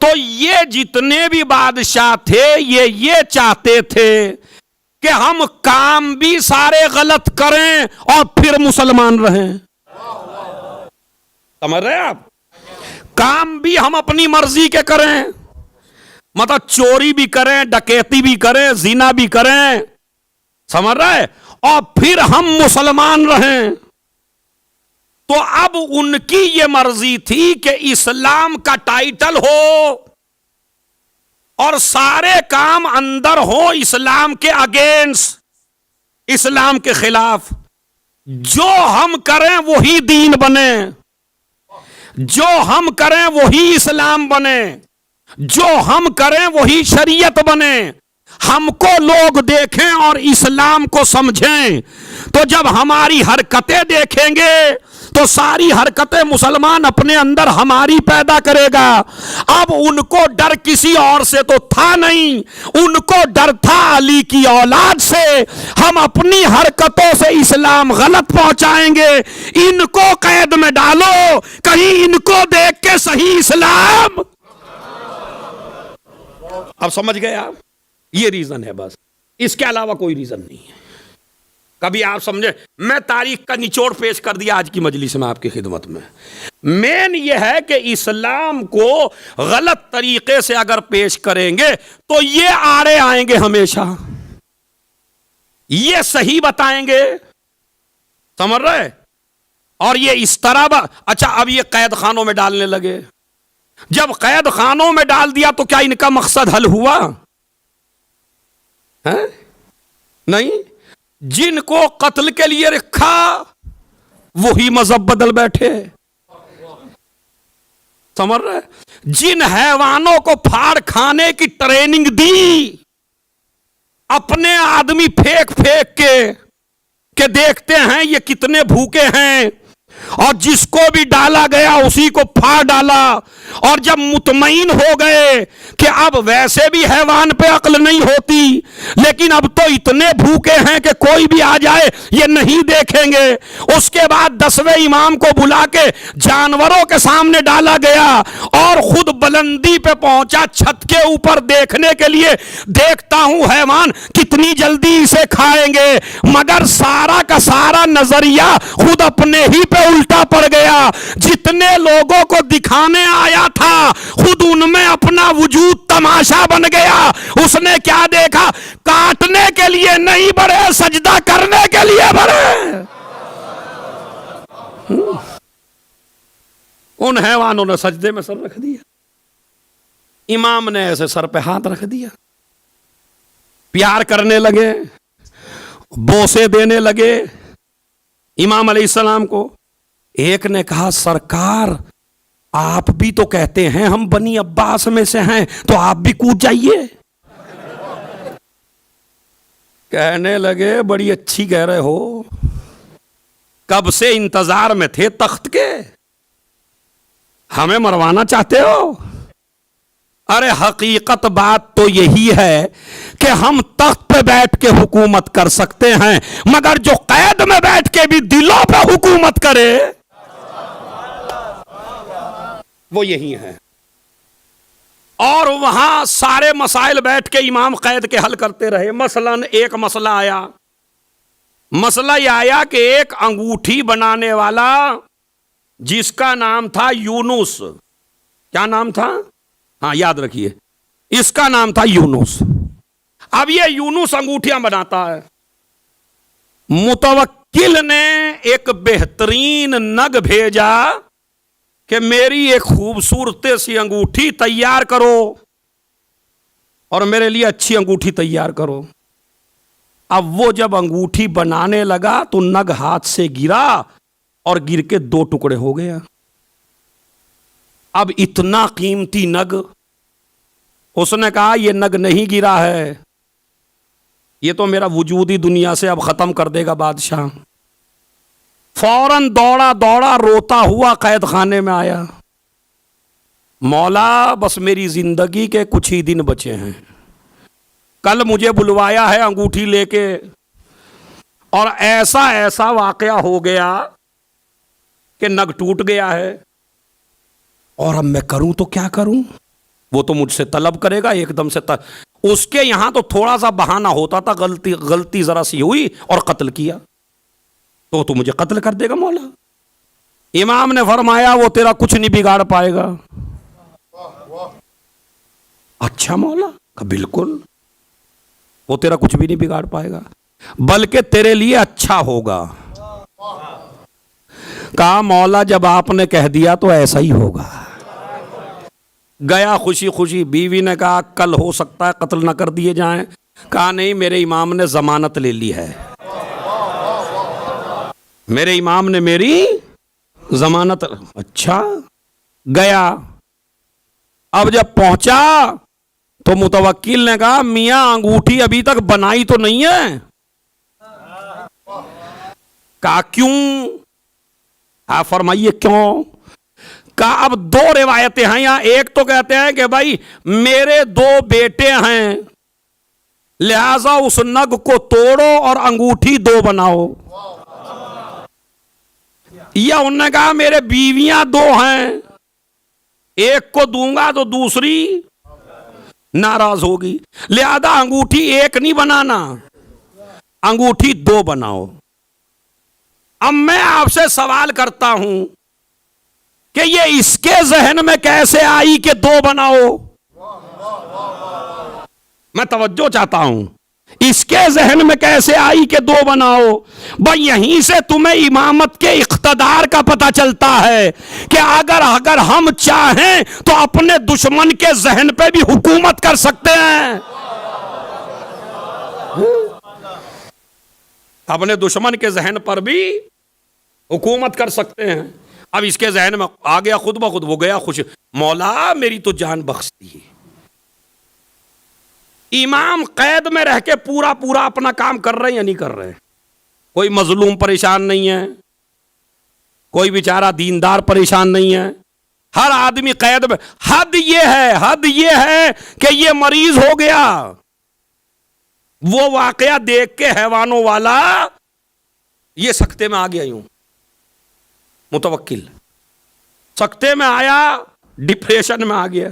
तो ये जितने भी बादशाह थे ये चाहते थे कि हम काम भी सारे गलत करें और फिर मुसलमान रहें। समझ रहे हैं आप? काम भी हम अपनी मर्जी के करें, मतलब चोरी भी करें, डकैती भी करें, जिना भी करें, समझ रहे, और फिर हम मुसलमान रहें। तो अब उनकी ये मर्जी थी कि इस्लाम का टाइटल हो और सारे काम अंदर हो इस्लाम के अगेंस्ट, इस्लाम के खिलाफ। जो हम करें वही दीन बने, जो हम करें वही इस्लाम बने, जो हम करें वही शरीयत बने। हमको लोग देखें और इस्लाम को समझें। तो जब हमारी हरकतें देखेंगे तो सारी हरकतें मुसलमान अपने अंदर हमारी पैदा करेगा। अब उनको डर किसी और से तो था नहीं, उनको डर था अली की औलाद से। हम अपनी हरकतों से इस्लाम गलत पहुंचाएंगे। इनको कैद में डालो, कहीं इनको देख के सही इस्लाम। अब समझ गए आप? ये रीजन है बस, इसके अलावा कोई रीजन नहीं है। कभी आप समझे, मैं तारीख का निचोड़ पेश कर दिया आज की मजलिस में आपकी खिदमत में। मेन ये है कि इस्लाम को गलत तरीके से अगर पेश करेंगे तो ये आड़े आएंगे हमेशा, ये सही बताएंगे, समझ रहे? और ये इस तरह अच्छा, अब ये कैद खानों में डालने लगे। जब कैद खानों में डाल दिया तो क्या इनका मकसद हल हुआ है? नहीं। जिनको कत्ल के लिए रखा वही मजहब बदल बैठे, समझ रहे? जिन हैवानों को फाड़ खाने की ट्रेनिंग दी, अपने आदमी फेंक फेंक के देखते हैं ये कितने भूखे हैं, और जिसको भी डाला गया उसी को फाड़ डाला। और जब मुतमईन हो गए कि अब वैसे भी हैवान पे अक्ल नहीं होती, लेकिन अब तो इतने भूखे हैं कि कोई भी आ जाए ये नहीं देखेंगे, उसके बाद 10वें इमाम को बुला के जानवरों के सामने डाला गया और खुद बुलंदी पे पहुंचा छत के ऊपर देखने के लिए। देखता हूं हैवान कितनी जल्दी इसे खाएंगे, मगर सारा का सारा नजरिया खुद अपने ही पे उल्टा पड़ गया। जितने लोगों को दिखाने आया था खुद उनमें अपना वजूद तमाशा बन गया। उसने क्या देखा? काटने के लिए नहीं बढ़े, सजदा करने के लिए बढ़े। उन हैवानों ने सजदे में सर रख दिया, इमाम ने ऐसे सर पे हाथ रख दिया, प्यार करने लगे, बोसे देने लगे इमाम अलैहिस्सलाम को। एक ने कहा, सरकार आप भी तो कहते हैं हम बनी अब्बास में से हैं, तो आप भी कूद जाइए। कहने लगे, बड़ी अच्छी कह रहे हो, कब से इंतजार में थे तख्त के, हमें मरवाना चाहते हो? अरे हकीकत बात तो यही है कि हम तख्त पे बैठ के हुकूमत कर सकते हैं, मगर जो कैद में बैठ के भी दिलों पे हुकूमत करे वो यही है। और वहां सारे मसाइल बैठ के इमाम कैद के हल करते रहे। मसलन एक मसला आया, मसला यह आया कि एक अंगूठी बनाने वाला जिसका नाम था यूनुस, क्या नाम था? हाँ याद रखिए, इसका नाम था यूनुस। अब ये यूनुस अंगूठियां बनाता है। मुतवक्किल ने एक बेहतरीन नग भेजा कि मेरी एक खूबसूरत सी अंगूठी तैयार करो और मेरे लिए अच्छी अंगूठी तैयार करो। अब वो जब अंगूठी बनाने लगा तो नग हाथ से गिरा और गिर के 2 टुकड़े हो गया। अब इतना कीमती नग, उसने कहा ये नग नहीं गिरा है, ये तो मेरा वजूद ही दुनिया से अब खत्म कर देगा बादशाह। फौरन दौड़ा दौड़ा रोता हुआ कैद खाने में आया, मौला बस मेरी जिंदगी के कुछ ही दिन बचे हैं, कल मुझे बुलवाया है अंगूठी लेके, और ऐसा ऐसा वाकया हो गया कि नग टूट गया है, और अब मैं करूं तो क्या करूं? वो तो मुझसे तलब करेगा एकदम से। उसके यहां तो थोड़ा सा बहाना होता था, गलती जरा सी हुई और कत्ल किया तो मुझे कत्ल कर देगा मौला। इमाम ने फरमाया वो तेरा कुछ नहीं बिगाड़ पाएगा। अच्छा मौला? बिल्कुल, वो तेरा कुछ भी नहीं बिगाड़ पाएगा, बल्कि तेरे लिए अच्छा होगा। कहा मौला जब आपने कह दिया तो ऐसा ही होगा। गया खुशी खुशी। बीवी ने कहा कल हो सकता है कत्ल न कर दिए जाएं। कहा नहीं, मेरे इमाम ने जमानत ले ली है। मेरे इमाम ने मेरी जमानत। अच्छा, गया। अब जब पहुंचा तो मुतवक्किल ने कहा, मियां अंगूठी अभी तक बनाई तो नहीं है? कहा क्यों? फरमाइए क्यों? कहा अब दो रिवायतें हैं यहां। एक तो कहते हैं कि भाई मेरे दो बेटे हैं, लिहाजा उस नग को तोड़ो और अंगूठी दो बनाओ। या उन्होंने कहा मेरे बीवियां दो हैं, एक को दूंगा तो दूसरी नाराज होगी, लिहाजा अंगूठी एक नहीं बनाना, अंगूठी दो बनाओ। अब मैं आपसे सवाल करता हूं कि ये इसके जहन में कैसे आई कि दो बनाओ? मैं तवज्जो चाहता हूं, इसके जहन में कैसे आई कि दो बनाओ? भाई यहीं से तुम्हें इमामत के इख्तदार का पता चलता है कि अगर हम चाहें तो अपने दुश्मन के जहन पे भी हुकूमत कर सकते हैं। अपने दुश्मन के जहन पर भी हुकूमत कर सकते हैं। अब इसके जहन में आ गया, खुद ब खुद वो गया खुश, मौला मेरी तो जान बख्श दी। इमाम कैद में रह के पूरा पूरा अपना काम कर रहे हैं या नहीं कर रहे? कोई मजलूम परेशान नहीं है, कोई बेचारा दीनदार परेशान नहीं है, हर आदमी कैद में। हद ये है कि ये मरीज हो गया। वो वाकया देख के हैवानों वाला ये सकते में आ गया। यूं मुतवक्किल सकते में आया, डिप्रेशन में आ गया।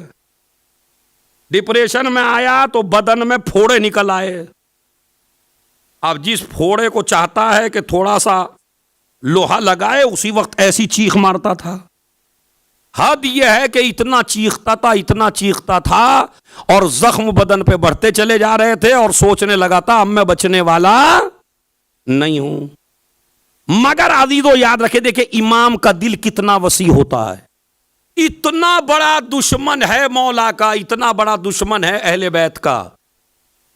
डिप्रेशन में आया तो बदन में फोड़े निकल आए। अब जिस फोड़े को चाहता है कि थोड़ा सा लोहा लगाए, उसी वक्त ऐसी चीख मारता था। हद यह है कि इतना चीखता था और जख्म बदन पे बढ़ते चले जा रहे थे और सोचने लगा था अब मैं बचने वाला नहीं हूं। मगर अजीजों याद रखे, देखिए इमाम का दिल कितना वसी होता है। इतना बड़ा दुश्मन है मौला का, इतना बड़ा दुश्मन है अहले बैत का,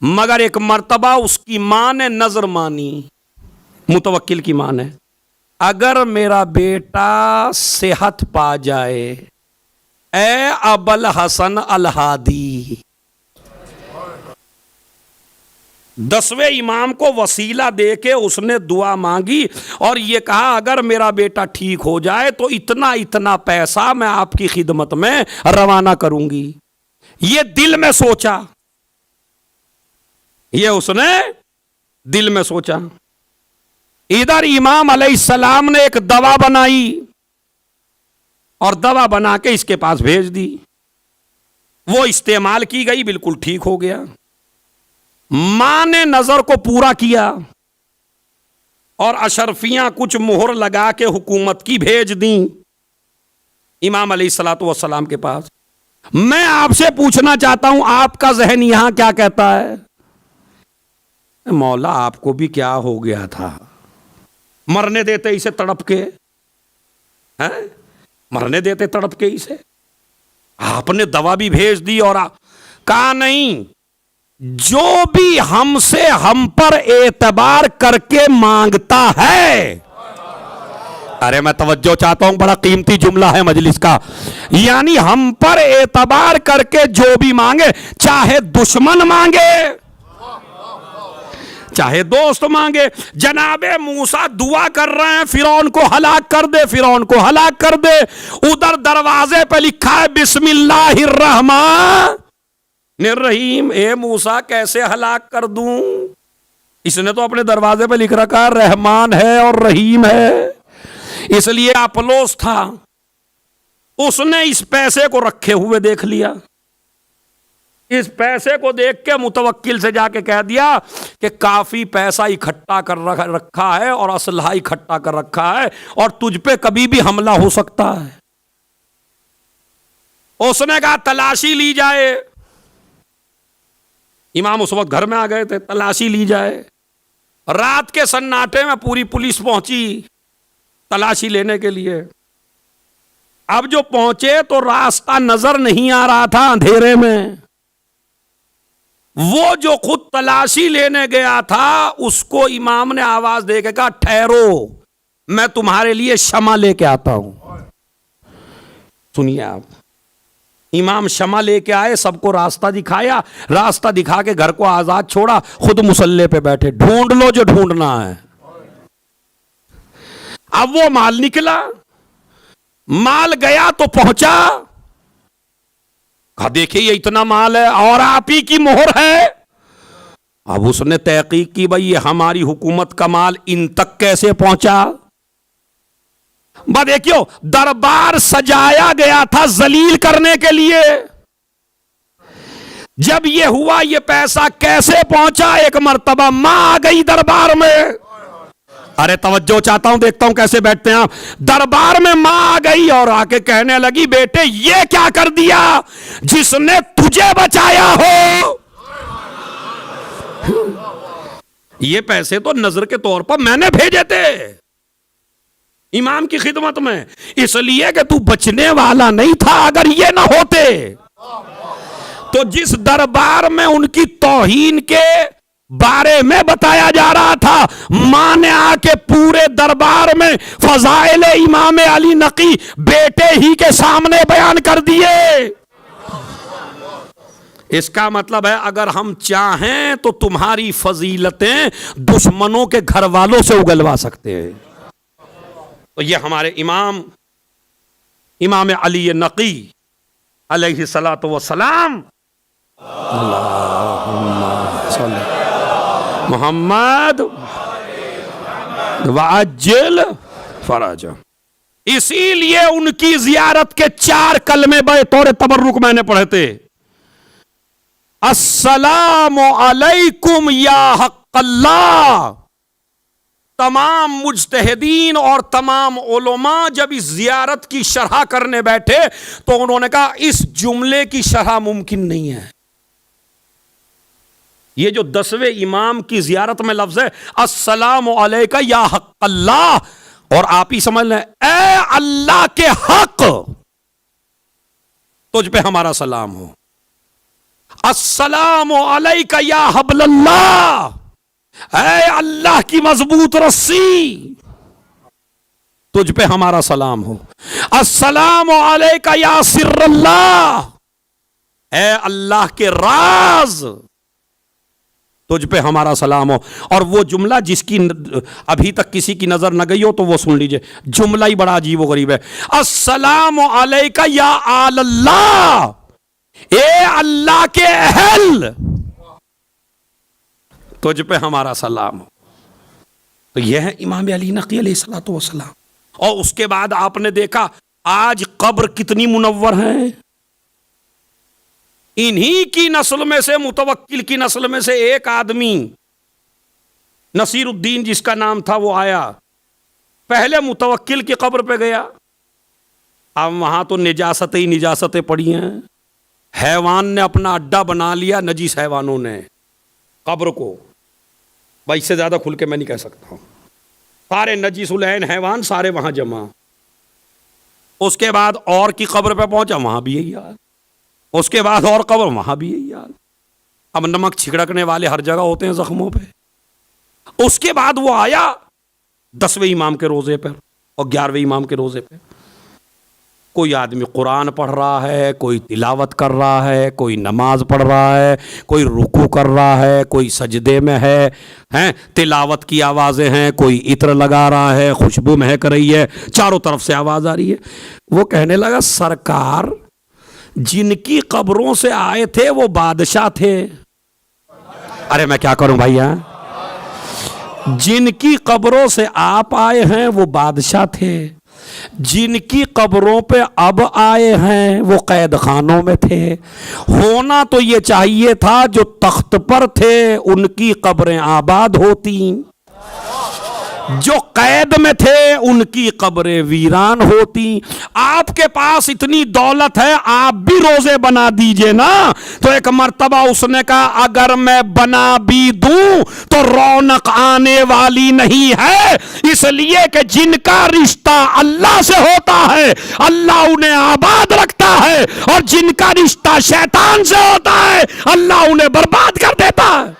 मगर एक मर्तबा उसकी मां ने नजर मानी, मुतवक्किल की मां ने, अगर मेरा बेटा सेहत पा जाए, ए अबल हसन अल हादी, 10वें इमाम को वसीला देके उसने दुआ मांगी और यह कहा अगर मेरा बेटा ठीक हो जाए तो इतना इतना पैसा मैं आपकी खिदमत में रवाना करूंगी। ये दिल में सोचा, ये उसने दिल में सोचा। इधर इमाम अलैहिस्सलाम ने एक दवा बनाई और दवा बना के इसके पास भेज दी। वो इस्तेमाल की गई, बिल्कुल ठीक हो गया। मां ने नजर को पूरा किया और अशरफियां कुछ मोहर लगा के हुकूमत की भेज दी इमाम अलैहिस्सलातु वस्सलाम के पास। मैं आपसे पूछना चाहता हूं, आपका जहन यहां क्या कहता है? मौला आपको भी क्या हो गया था? मरने देते इसे तड़प के, हैं? मरने देते तड़प के इसे? आपने दवा भी भेज दी और कहा नहीं, जो भी हमसे हम पर एतबार करके मांगता है। अरे मैं तवज्जो चाहता हूं, बड़ा कीमती जुमला है मजलिस का। यानी हम पर एतबार करके जो भी मांगे, चाहे दुश्मन मांगे चाहे दोस्त मांगे। जनाबे मूसा दुआ कर रहे हैं फिरौन को हलाक कर दे, फिरौन को हलाक कर दे। उधर दरवाजे पे लिखा है बिस्मिल्लाहिर रहमानिर रहीम। ए मूसा कैसे हलाक कर दूं? इसने तो अपने दरवाजे पे लिख रखा है रहमान है और रहीम है, इसलिए अपलोस था। उसने इस पैसे को रखे हुए देख लिया। इस पैसे को देख के मुतवक्किल से जाके कह दिया कि काफी पैसा इकट्ठा कर रखा है और असलहा इकट्ठा कर रखा है और तुझ पे कभी भी हमला हो सकता है। उसने कहा तलाशी ली जाए। इमाम उस वक्त घर में आ गए थे। तलाशी ली जाए। रात के सन्नाटे में पूरी पुलिस पहुंची तलाशी लेने के लिए। अब जो पहुंचे तो रास्ता नजर नहीं आ रहा था अंधेरे में। वो जो खुद तलाशी लेने गया था उसको इमाम ने आवाज दे के कहा ठहरो, मैं तुम्हारे लिए क्षमा लेके आता हूं। सुनिए आप, इमाम क्षमा लेके आए, सबको रास्ता दिखाया, रास्ता दिखा के घर को आजाद छोड़ा, खुद मुसल्ले पे बैठे, ढूंढ लो जो ढूंढना है। अब वो माल निकला, माल गया तो पहुंचा, कहा देखिए ये इतना माल है और आप ही की मोहर है। अब उसने तहकीक की, भाई ये हमारी हुकूमत का माल इन तक कैसे पहुंचा। देखियो, दरबार सजाया गया था जलील करने के लिए, जब ये हुआ ये पैसा कैसे पहुंचा। एक मर्तबा मां आ गई दरबार में, अरे तवज्जो चाहता हूं, देखता हूं कैसे बैठते हैं आप। दरबार में मां आ गई और आके कहने लगी, बेटे ये क्या कर दिया जिसने तुझे बचाया हो। ये पैसे तो नजर के तौर पर मैंने भेजे थे इमाम की खिदमत में, इसलिए कि तू बचने वाला नहीं था। अगर ये ना होते तो जिस दरबार में उनकी तौहीन के बारे में बताया जा रहा था, मां ने आके पूरे दरबार में फजाइल इमाम अली नकी बेटे ही के सामने बयान कर दिए। इसका मतलब है अगर हम चाहें तो तुम्हारी फजीलतें दुश्मनों के घर वालों से उगलवा सकते हैं। तो ये हमारे इमाम अली नकी अलैहिस्सलातु वस्सलाम, मोहम्मद वअज्जिल फरज, इसीलिए उनकी जियारत के 4 कलमे बतौर तबर्रुक मैंने पढ़े थे। अस्सलामु अलैकुम या हक़्क़ल्लाह। तमाम मुज्तहिदीन और तमाम उलमा जब इस जियारत की शरह करने बैठे तो उन्होंने कहा इस जुमले की शरह मुमकिन नहीं है। ये जो 10वें इमाम की जियारत में लफ्ज है अस्सलामु अलैका या हक़्क़ल्लाह, और आप ही समझ लें ए अल्लाह के हक, तुझ पे हमारा सलाम हो। अस्सलामु अलैका या हब्लल्लाह, ऐ अल्लाह की मजबूत रस्सी, तुझ पे हमारा सलाम हो। अस्सलामु अलैका या सिर्रल्लाह, ऐ अल्लाह के राज, तुझ पे हमारा सलाम हो। और वो जुमला जिसकी अभी तक किसी की नजर न गई हो तो वो सुन लीजिए, जुमला ही बड़ा अजीब व गरीब है। अस्सलामु अलैका या आलल्लाह, ए अल्लाह के अहल, तुझ पे हमारा सलाम हो। तो यह है इमाम अली नकी अलैहिस्सलातु वस्सलाम। और उसके बाद आपने देखा आज कब्र कितनी मुनव्वर है। इन्हीं की नस्ल में से, मुतवक्किल की नस्ल में से एक आदमी नसीरुद्दीन जिसका नाम था, वो आया, पहले मुतवक्किल की कब्र पे गया। अब वहां तो निजासतें ही निजासतें पड़ी हैं, हैवान ने अपना अड्डा बना लिया, नजीस हैवानों ने कब्र को। भाई इससे ज्यादा खुल के मैं नहीं कह सकता हूं। सारे नजीसुलैन हैवान सारे वहां जमा। उसके बाद और की कब्र पे पहुंचा, वहां भी यही हाल। उसके बाद और कब्र, वहां भी यही हाल। अब नमक छिड़कने वाले हर जगह होते हैं जख्मों पे। उसके बाद वो आया 10वें इमाम के रोजे पर और 11वें इमाम के रोजे पे। कोई आदमी कुरान पढ़ रहा है, कोई तिलावत कर रहा है, कोई नमाज पढ़ रहा है, कोई रुकू कर रहा है, कोई सजदे में है, तिलावत की आवाज़ें हैं, कोई इत्र लगा रहा है, खुशबू महक रही है, चारों तरफ से आवाज़ आ रही है। वो कहने लगा सरकार, जिनकी कब्रों से आए थे वो बादशाह थे। अरे मैं क्या करूं भैया, जिनकी कब्रों से आप आए हैं वो बादशाह थे, जिनकी कब्रों पे अब आए हैं वो कैद खानों में थे। होना तो ये चाहिए था जो तख्त पर थे उनकी कब्रें आबाद होती, जो कैद में थे उनकी कब्रें वीरान होती। आपके पास इतनी दौलत है, आप भी रोजे बना दीजिए ना। तो एक मर्तबा उसने कहा अगर मैं बना भी दूं तो रौनक आने वाली नहीं है, इसलिए कि जिनका रिश्ता अल्लाह से होता है अल्लाह उन्हें आबाद रखता है, और जिनका रिश्ता शैतान से होता है अल्लाह उन्हें बर्बाद कर देता है।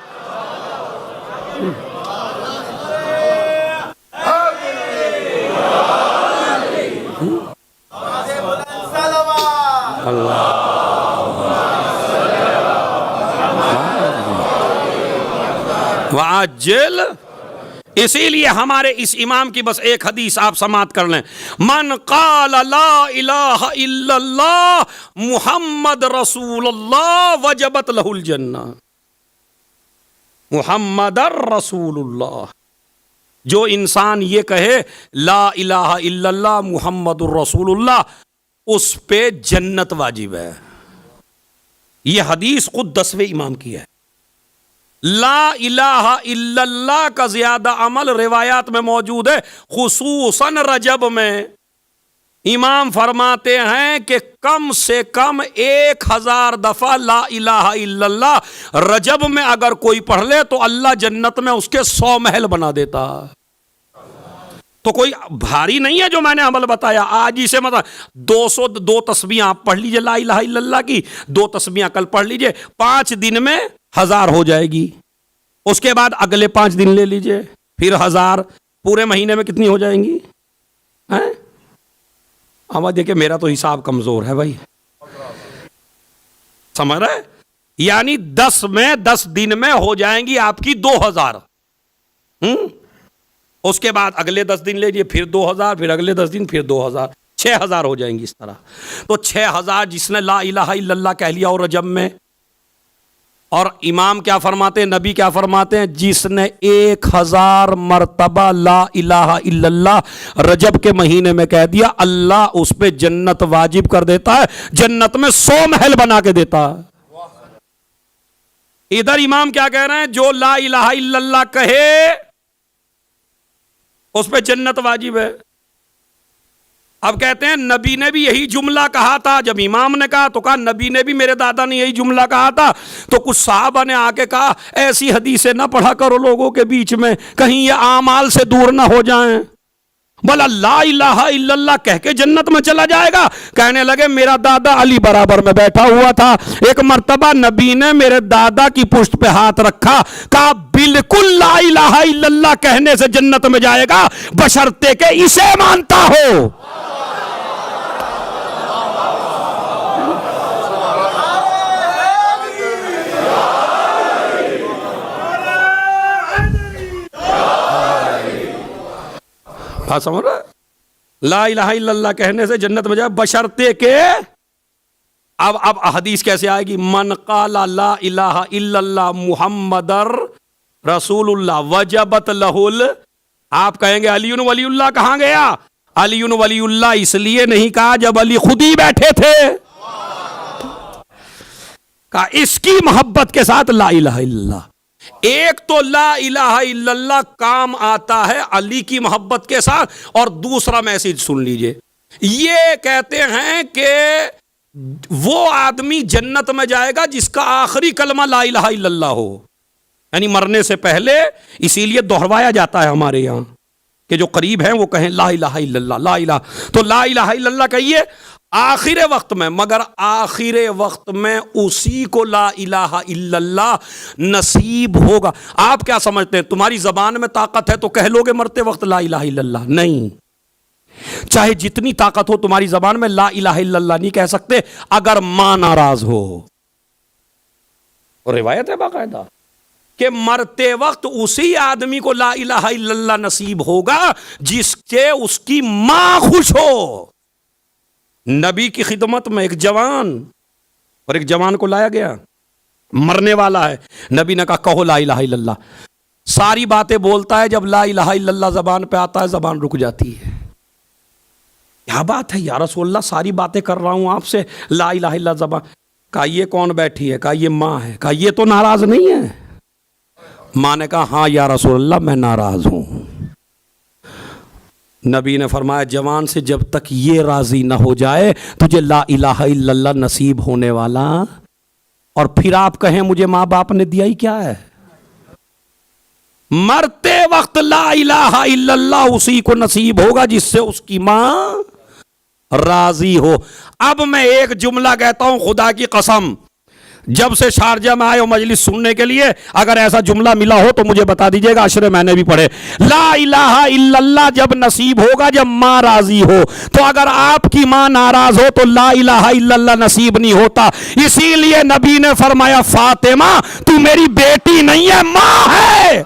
वाजिल। इसीलिए हमारे इस इमाम की बस एक हदीस आप समाप्त कर लें, मन क़ाल ला इलाहा इल्लल्लाह मुहम्मद रसूलुल्लाह वजबत लहुल जन्ना। मुहम्मदर रसूलुल्लाह, जो इंसान ये कहे ला इलाहा इल्लल्लाह मुहम्मदुर रसूलुल्लाह, उस पे जन्नत वाजिब है। यह हदीस खुद 10वें इमाम की है। ला इलाहा इल्लल्लाह का ज्यादा अमल रिवायात में मौजूद है, खुसूसन रजब में। इमाम फरमाते हैं कि कम से कम 1000 दफा ला इलाहा इल्लल्लाह रजब में अगर कोई पढ़ ले तो अल्लाह जन्नत में उसके 100 महल बना देता। तो कोई भारी नहीं है जो मैंने अमल बताया। आज ही से मतलब 202 तस्बीहां आप पढ़ लीजिए ला इलाहा इल्लल्लाह की, 2 तस्बीहां कल पढ़ लीजिए, 5 दिन में 1000 हो जाएगी। उसके बाद अगले 5 दिन ले लीजिए, फिर 1000, पूरे महीने में कितनी हो जाएंगी हैं? अब देखिए मेरा तो हिसाब कमजोर है भाई, समझ रहे? यानी 10 दिन में हो जाएंगी आपकी 2000। उसके बाद अगले 10 दिन लीजिए, फिर 2000, फिर अगले 10 दिन, फिर 2000, 6000 हो जाएंगी इस तरह। तो 6000 जिसने ला इलाहा इल्लल्लाह कह लिया और रजब में, और इमाम क्या फरमाते हैं, नबी क्या फरमाते हैं, जिसने 1000 मर्तबा ला इलाहा इल्लल्लाह रजब के महीने में कह दिया, अल्लाह उस पे जन्नत वाजिब कर देता है, जन्नत में 100 महल बना के देता है। इधर इमाम क्या कह रहे हैं, जो ला इलाहा इल्लल्लाह कहे उस पे जन्नत वाजिब है। अब कहते हैं नबी ने भी यही जुमला कहा था। जब इमाम ने कहा तो कहा नबी ने भी, मेरे दादा ने यही जुमला कहा था। तो कुछ साहबा ने आके कहा ऐसी हदीसें ना पढ़ा करो लोगों के बीच में, कहीं ये आमाल से दूर ना हो जाएं। बोला ला इलाहा इल्लल्लाह कह के जन्नत में चला जाएगा। कहने लगे मेरा दादा अली बराबर में बैठा हुआ था, एक मर्तबा नबी ने मेरे दादा की पुष्ट पे हाथ रखा, कहा बिल्कुल ला इलाहा इल्लल्लाह कहने से जन्नत में जाएगा, बशर्ते के इसे मानता हो। बात समझ रहा है? ला इलाहा इल्लल्लाह कहने से जन्नत में जाए, बशर्ते के। अब हदीस कैसे आएगी, मन क़ाला ला इलाहा इल्लल्लाह मुहम्मदर रसूलुल्लाह वजबत लहुल। आप कहेंगे अलीयुन वलीउल्लाह कहां गया? अलीयुन वलीउल्लाह इसलिए नहीं कहा जब अली खुद ही बैठे थे, कहा इसकी मोहब्बत के साथ ला इलाहा इल्लल्लाह। एक तो ला इलाहा इल्लल्लाह काम आता है अली की मोहब्बत के साथ, और दूसरा मैसेज सुन लीजिए, ये कहते हैं कि वो आदमी जन्नत में जाएगा जिसका आखिरी कलमा ला इलाहा इल्लल्लाह हो, यानी मरने से पहले। इसीलिए दोहराया जाता है हमारे यहां कि जो करीब हैं वो कहें ला इलाहा इल्लल्लाह, ला इलाहा। तो ला इलाहा इल्लल्लाह कहिए आखिर वक्त में, मगर आखिर वक्त में उसी को ला इलाहा इल्लल्लाह नसीब होगा। आप क्या समझते हैं तुम्हारी जबान में ताकत है तो कह लोगे मरते वक्त ला इलाहा इल्लल्लाह? नहीं, चाहे जितनी ताकत हो तुम्हारी जबान में ला इलाहा इल्लल्लाह नहीं कह सकते अगर मां नाराज हो। और रिवायत है बाकायदा कि मरते वक्त उसी आदमी को ला इलाहा इल्लल्लाह नसीब होगा जिससे उसकी मां खुश हो। नबी की खिदमत में एक जवान, और एक जवान को लाया गया, मरने वाला है। नबी ने कहा कहो ला इलाहा इल्लल्लाह। सारी बातें बोलता है, जब ला इलाहा इल्लल्लाह जबान पे आता है जबान रुक जाती है। क्या बात है या रसूल अल्लाह, सारी बातें कर रहा हूं आपसे, ला इलाहा इल्लल्लाह जबान। कहा ये कौन बैठी है? कहा ये मां है। कहा ये तो नाराज नहीं है? मां ने कहा हाँ या रसूल अल्लाह मैं नाराज हूं। नबी ने फरमाया जवान से जब तक ये राजी ना हो जाए तुझे ला इलाहा इल्लल्लाह नसीब होने वाला। और फिर आप कहें मुझे मां बाप ने दिया ही क्या है? मरते वक्त ला इलाहा इल्लल्लाह उसी को नसीब होगा जिससे उसकी मां राजी हो। अब मैं एक जुमला कहता हूं खुदा की कसम, जब से शारजा में आए हो मजलिस सुनने के लिए, अगर ऐसा जुमला मिला हो तो मुझे बता दीजिएगा, अशरे मैंने भी पढ़े। ला इलाहा इल्लल्लाह जब नसीब होगा जब माँ राजी हो, तो अगर आपकी माँ नाराज हो तो ला इलाहा इल्लल्लाह नसीब नहीं होता। इसीलिए नबी ने फरमाया, फातिमा तू मेरी बेटी नहीं है, माँ है।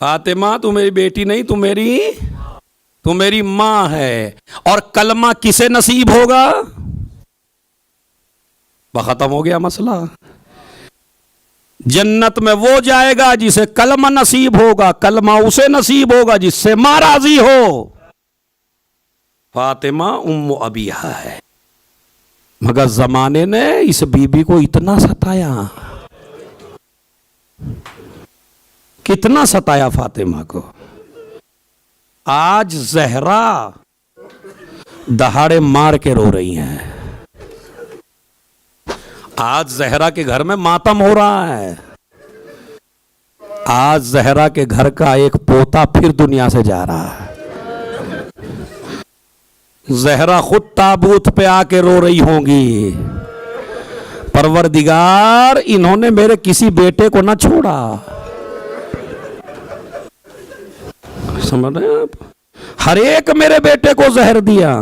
फातिमा तू मेरी बेटी नहीं, तू मेरी मां है। और कलमा किसे नसीब होगा? खत्म हो गया मसला। जन्नत में वो जाएगा जिसे कलमा नसीब होगा, कलमा उसे नसीब होगा जिससे मां राजी हो। फातिमा उम्मु अबीहा है। मगर जमाने ने इस बीबी को इतना सताया, कितना सताया फातिमा को। आज जहरा दहाड़े मार के रो रही हैं। आज जहरा के घर में मातम हो रहा है। आज जहरा के घर का एक पोता फिर दुनिया से जा रहा है। जहरा खुद ताबूत पे आके रो रही होंगी, परवरदिगार इन्होंने मेरे किसी बेटे को ना छोड़ा। समझ रहे हैं आप? हर एक मेरे बेटे को जहर दिया।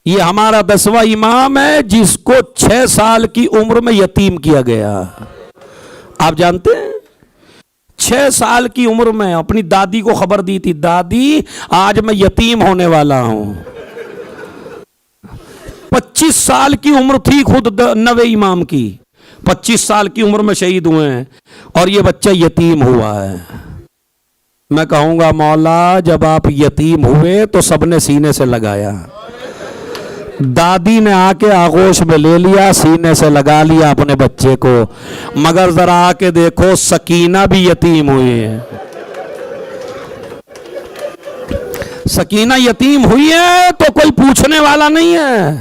ये हमारा 10वां इमाम है जिसको 6 साल की उम्र में यतीम किया गया। आप जानते हैं, 6 साल की उम्र में अपनी दादी को खबर दी थी, दादी आज मैं यतीम होने वाला हूं। 25 साल की उम्र थी खुद 9वें इमाम की, 25 साल की उम्र में शहीद हुए हैं और ये बच्चा यतीम हुआ है। मैं कहूंगा मौला जब आप यतीम हुए तो सबने सीने से लगाया, दादी ने आके आगोश में ले लिया, सीने से लगा लिया अपने बच्चे को। मगर जरा आके देखो, सकीना भी यतीम हुई है। सकीना यतीम हुई है तो कोई पूछने वाला नहीं है,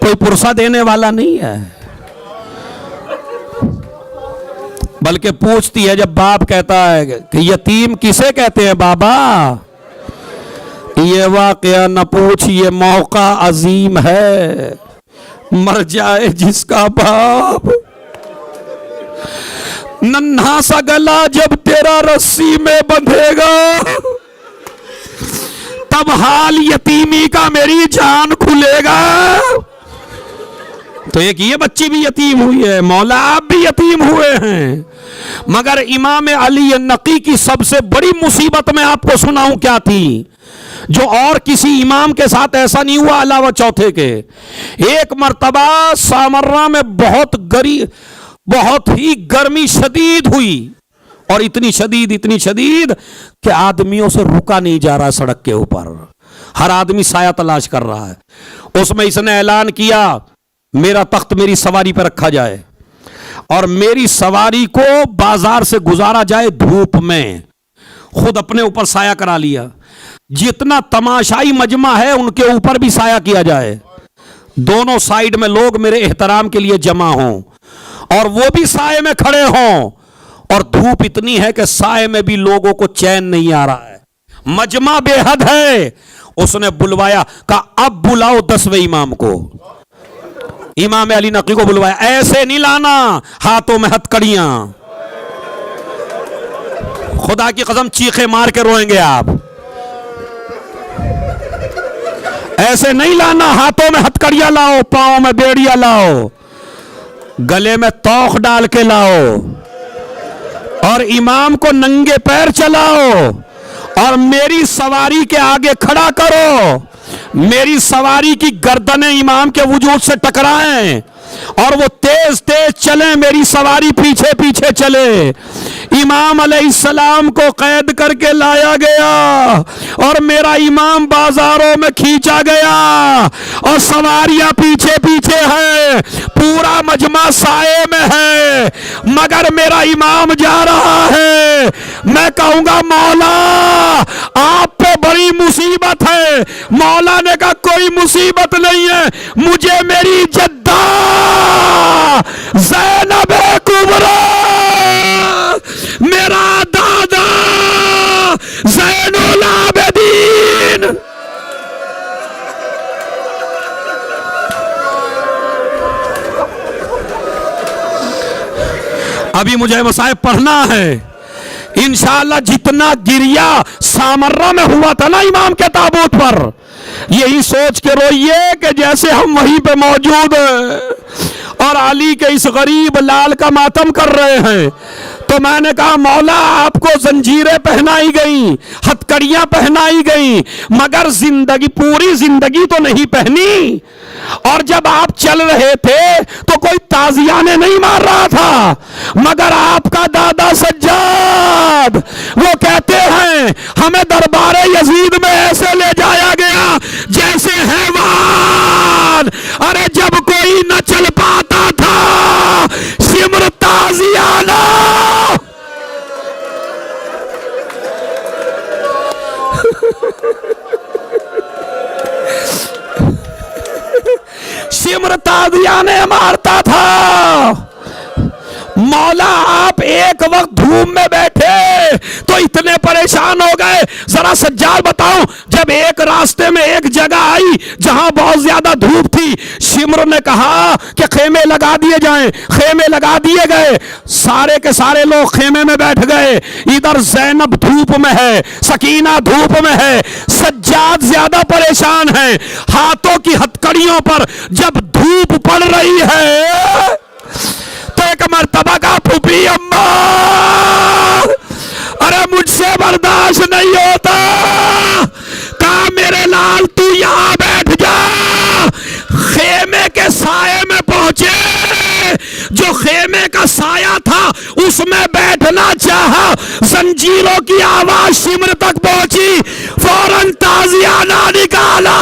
कोई पुरसा देने वाला नहीं है, बल्कि पूछती है जब बाप कहता है कि यतीम किसे कहते हैं बाबा, ये वाकया न पूछ, ये मौका अजीम है, मर जाए जिसका बाप। नन्हा सा गला जब तेरा रस्सी में बंधेगा, तब हाल यतीमी का मेरी जान खुलेगा। तो एक ये बच्ची भी यतीम हुई है, मौला आप भी यतीम हुए हैं। मगर इमाम अली नकी की सबसे बड़ी मुसीबत मैं आपको सुनाऊं क्या थी, जो और किसी इमाम के साथ ऐसा नहीं हुआ अलावा चौथे के। एक मर्तबा सामर्रा में बहुत ही गर्मी शदीद हुई, और इतनी शदीद कि आदमियों से रुका नहीं जा रहा सड़क के ऊपर, हर आदमी साया तलाश कर रहा है। उसमें इसने ऐलान किया मेरा तख्त मेरी सवारी पर रखा जाए और मेरी सवारी को बाजार से गुजारा जाए धूप में, खुद अपने ऊपर साया करा लिया। जितना तमाशाई मजमा है उनके ऊपर भी साया किया जाए, दोनों साइड में लोग मेरे एहतराम के लिए जमा हों और वो भी साए में खड़े हों। और धूप इतनी है कि साए में भी लोगों को चैन नहीं आ रहा है, मजमा बेहद है। उसने बुलवाया, कहा अब बुलाओ 10वें इमाम को। इमाम अली नकी को बुलवाया, ऐसे नहीं लाना, हाथों में हथकड़ियां। खुदा की कसम चीखे मार के रोएंगे आप। ऐसे नहीं लाना, हाथों में हथकड़ियां लाओ, पांव में बेड़ियां लाओ, गले में तौख डाल के लाओ और इमाम को नंगे पैर चलाओ और मेरी सवारी के आगे खड़ा करो। मेरी सवारी की गर्दनें इमाम के वजूद से टकराएं और वो तेज तेज चले, मेरी सवारी पीछे पीछे चले। इमाम अलैहिस्सलाम को कैद करके लाया गया और मेरा इमाम बाजारों में खींचा गया और सवारियां पीछे पीछे है, पूरा मजमा साए में है, मगर मेरा इमाम जा रहा है। मैं कहूंगा मौला आप पे बड़ी मुसीबत है, मौला ने कहा कोई मुसीबत नहीं है, मुझे मेरी जद्दा ज़ैनब कुबरा, मेरा दादा ज़ैनुल आबिदीन, अभी मुझे मसाइब पढ़ना है इंशाअल्लाह। जितना गिरिया सामर्रा में हुआ था ना इमाम के ताबूत पर, यही सोच के रोइए कि जैसे हम वहीं पे मौजूद हैं और अली के इस गरीब लाल का मातम कर रहे हैं। तो मैंने कहा मौला आपको जंजीरें पहनाई गई, हथकड़ियां पहनाई गई, मगर जिंदगी, पूरी जिंदगी तो नहीं पहनी। और जब आप चल रहे थे तो कोई ताजियाने नहीं मार रहा था, मगर आपका दादा सज्जाद वो कहते हैं हमें दरबारे यजीद में ऐसे ले जाया गया जैसे हैवान। अरे जब कोई न चल पाता था शिम्र ताजियाना, शिम्र ताजियाने मारता था। मौला आप एक वक्त धूप में बैठे तो इतने परेशान हो गए। जरा सज्जाद बताओ, जब एक रास्ते में एक जगह आई जहां बहुत ज्यादा धूप थी, शिम्र ने कहा कि खेमे लगा दिए जाएं, खेमे लगा दिए गए, सारे के सारे लोग खेमे में बैठ गए। इधर ज़ैनब धूप में है, सकीना धूप में है, सज्जाद ज्यादा परेशान है। हाथों की हथकड़ियों पर जब धूप पड़ रही है तो एक मर्तबा का फूफी अम्मा, अरे मुझसे बर्दाश्त नहीं होता, कहा मेरे लाल तू यहां बैठ जा। खेमे के साये में पहुंचे, जो खेमे का साया था उसमें बैठना चाहा, जंजीरों की आवाज शिम्र तक पहुंची, फौरन ताजियाना निकाला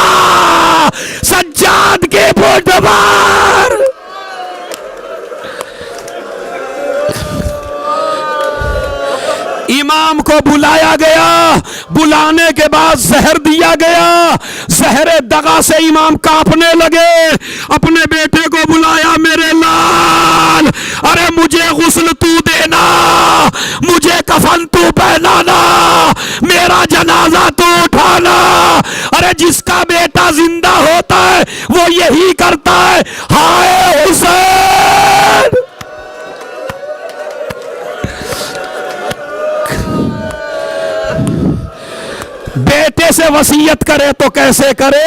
सज्जाद के फुटबार। इमाम को बुलाया गया, बुलाने के बाद जहर दिया गया, जहरे दगा से इमाम कांपने लगे। अपने बेटे को बुलाया, मेरे लाल अरे मुझे गुस्ल तू देना, मुझे कफन तू पहनाना, मेरा जनाजा तू उठाना। अरे जिसका बेटा जिंदा होता है वो यही करता है। हाय हुसैन, बेटे से वसीयत करे तो कैसे करे।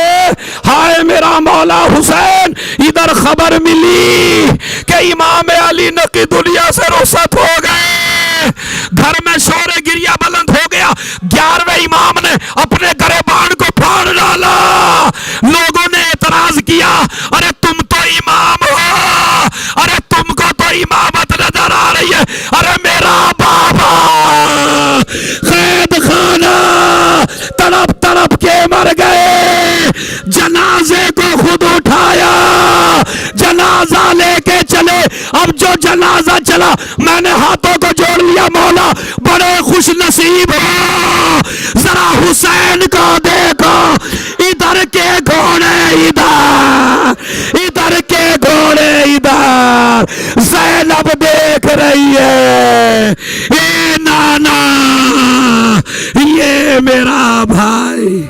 हाय मेरा मौला हुसैन, इधर खबर मिली कि इमाम अली नकी दुनिया से रुखसत हो गए। घर में शोर गिरिया बुलंद हो गया। 11वें इमाम ने अपने गरेबान को फाड़ डाला। लोगों ने एतराज किया, अरे तुम तो इमाम हो, अरे तुमको तो इमामत नजर आ रही है। अरे मेरा बाबा कैद खाना तड़प तड़प के मर गए। जनाजे को खुद उठाया, जनाजा लेके चले। अब जो जनाजा चला मैंने हाथों को जोड़ लिया, मौला बड़े खुश नसीब हो। जरा हुसैन को देखो, इधर के घोड़े इधर, इधर के घोड़े इधर, ज़ैनब देख रही है। ए नाना ये मेरा भाई।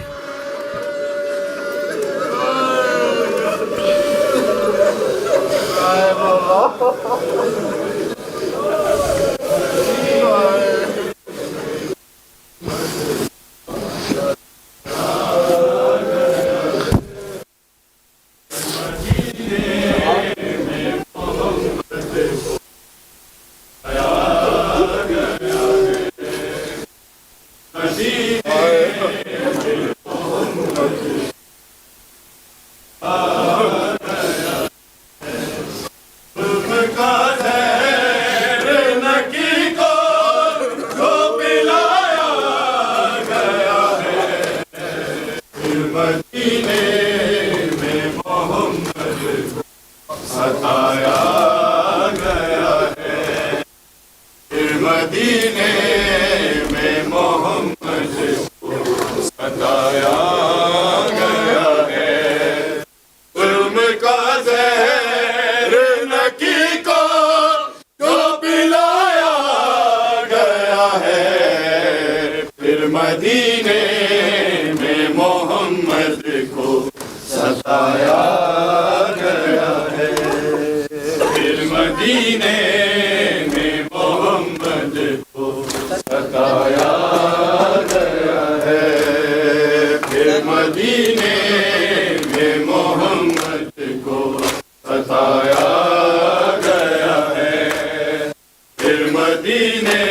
मदीने में मोहम्मद सताया सताया गया है। फिर मदीने में मोहम्मद को सताया गया है। फिर मदीने में मोहम्मद को सताया गया है। फिर मदीने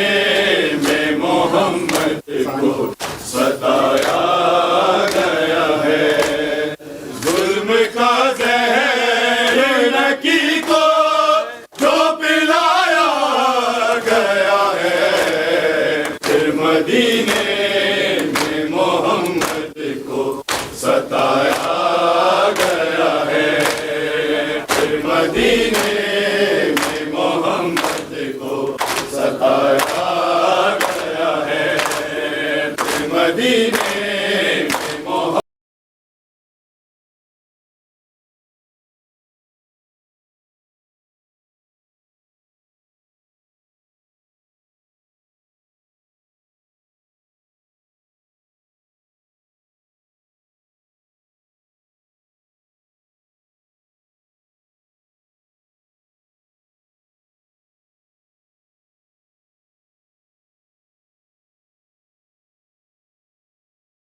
में मोहम्मद को सताया गया है। जुल्म का ज़हर नकी को जो पिलाया गया है। फिर मदीने में मोहम्मद को सताया गया है। फिर मदीने में मोहम्मद को सताया गया है। फिर मदीने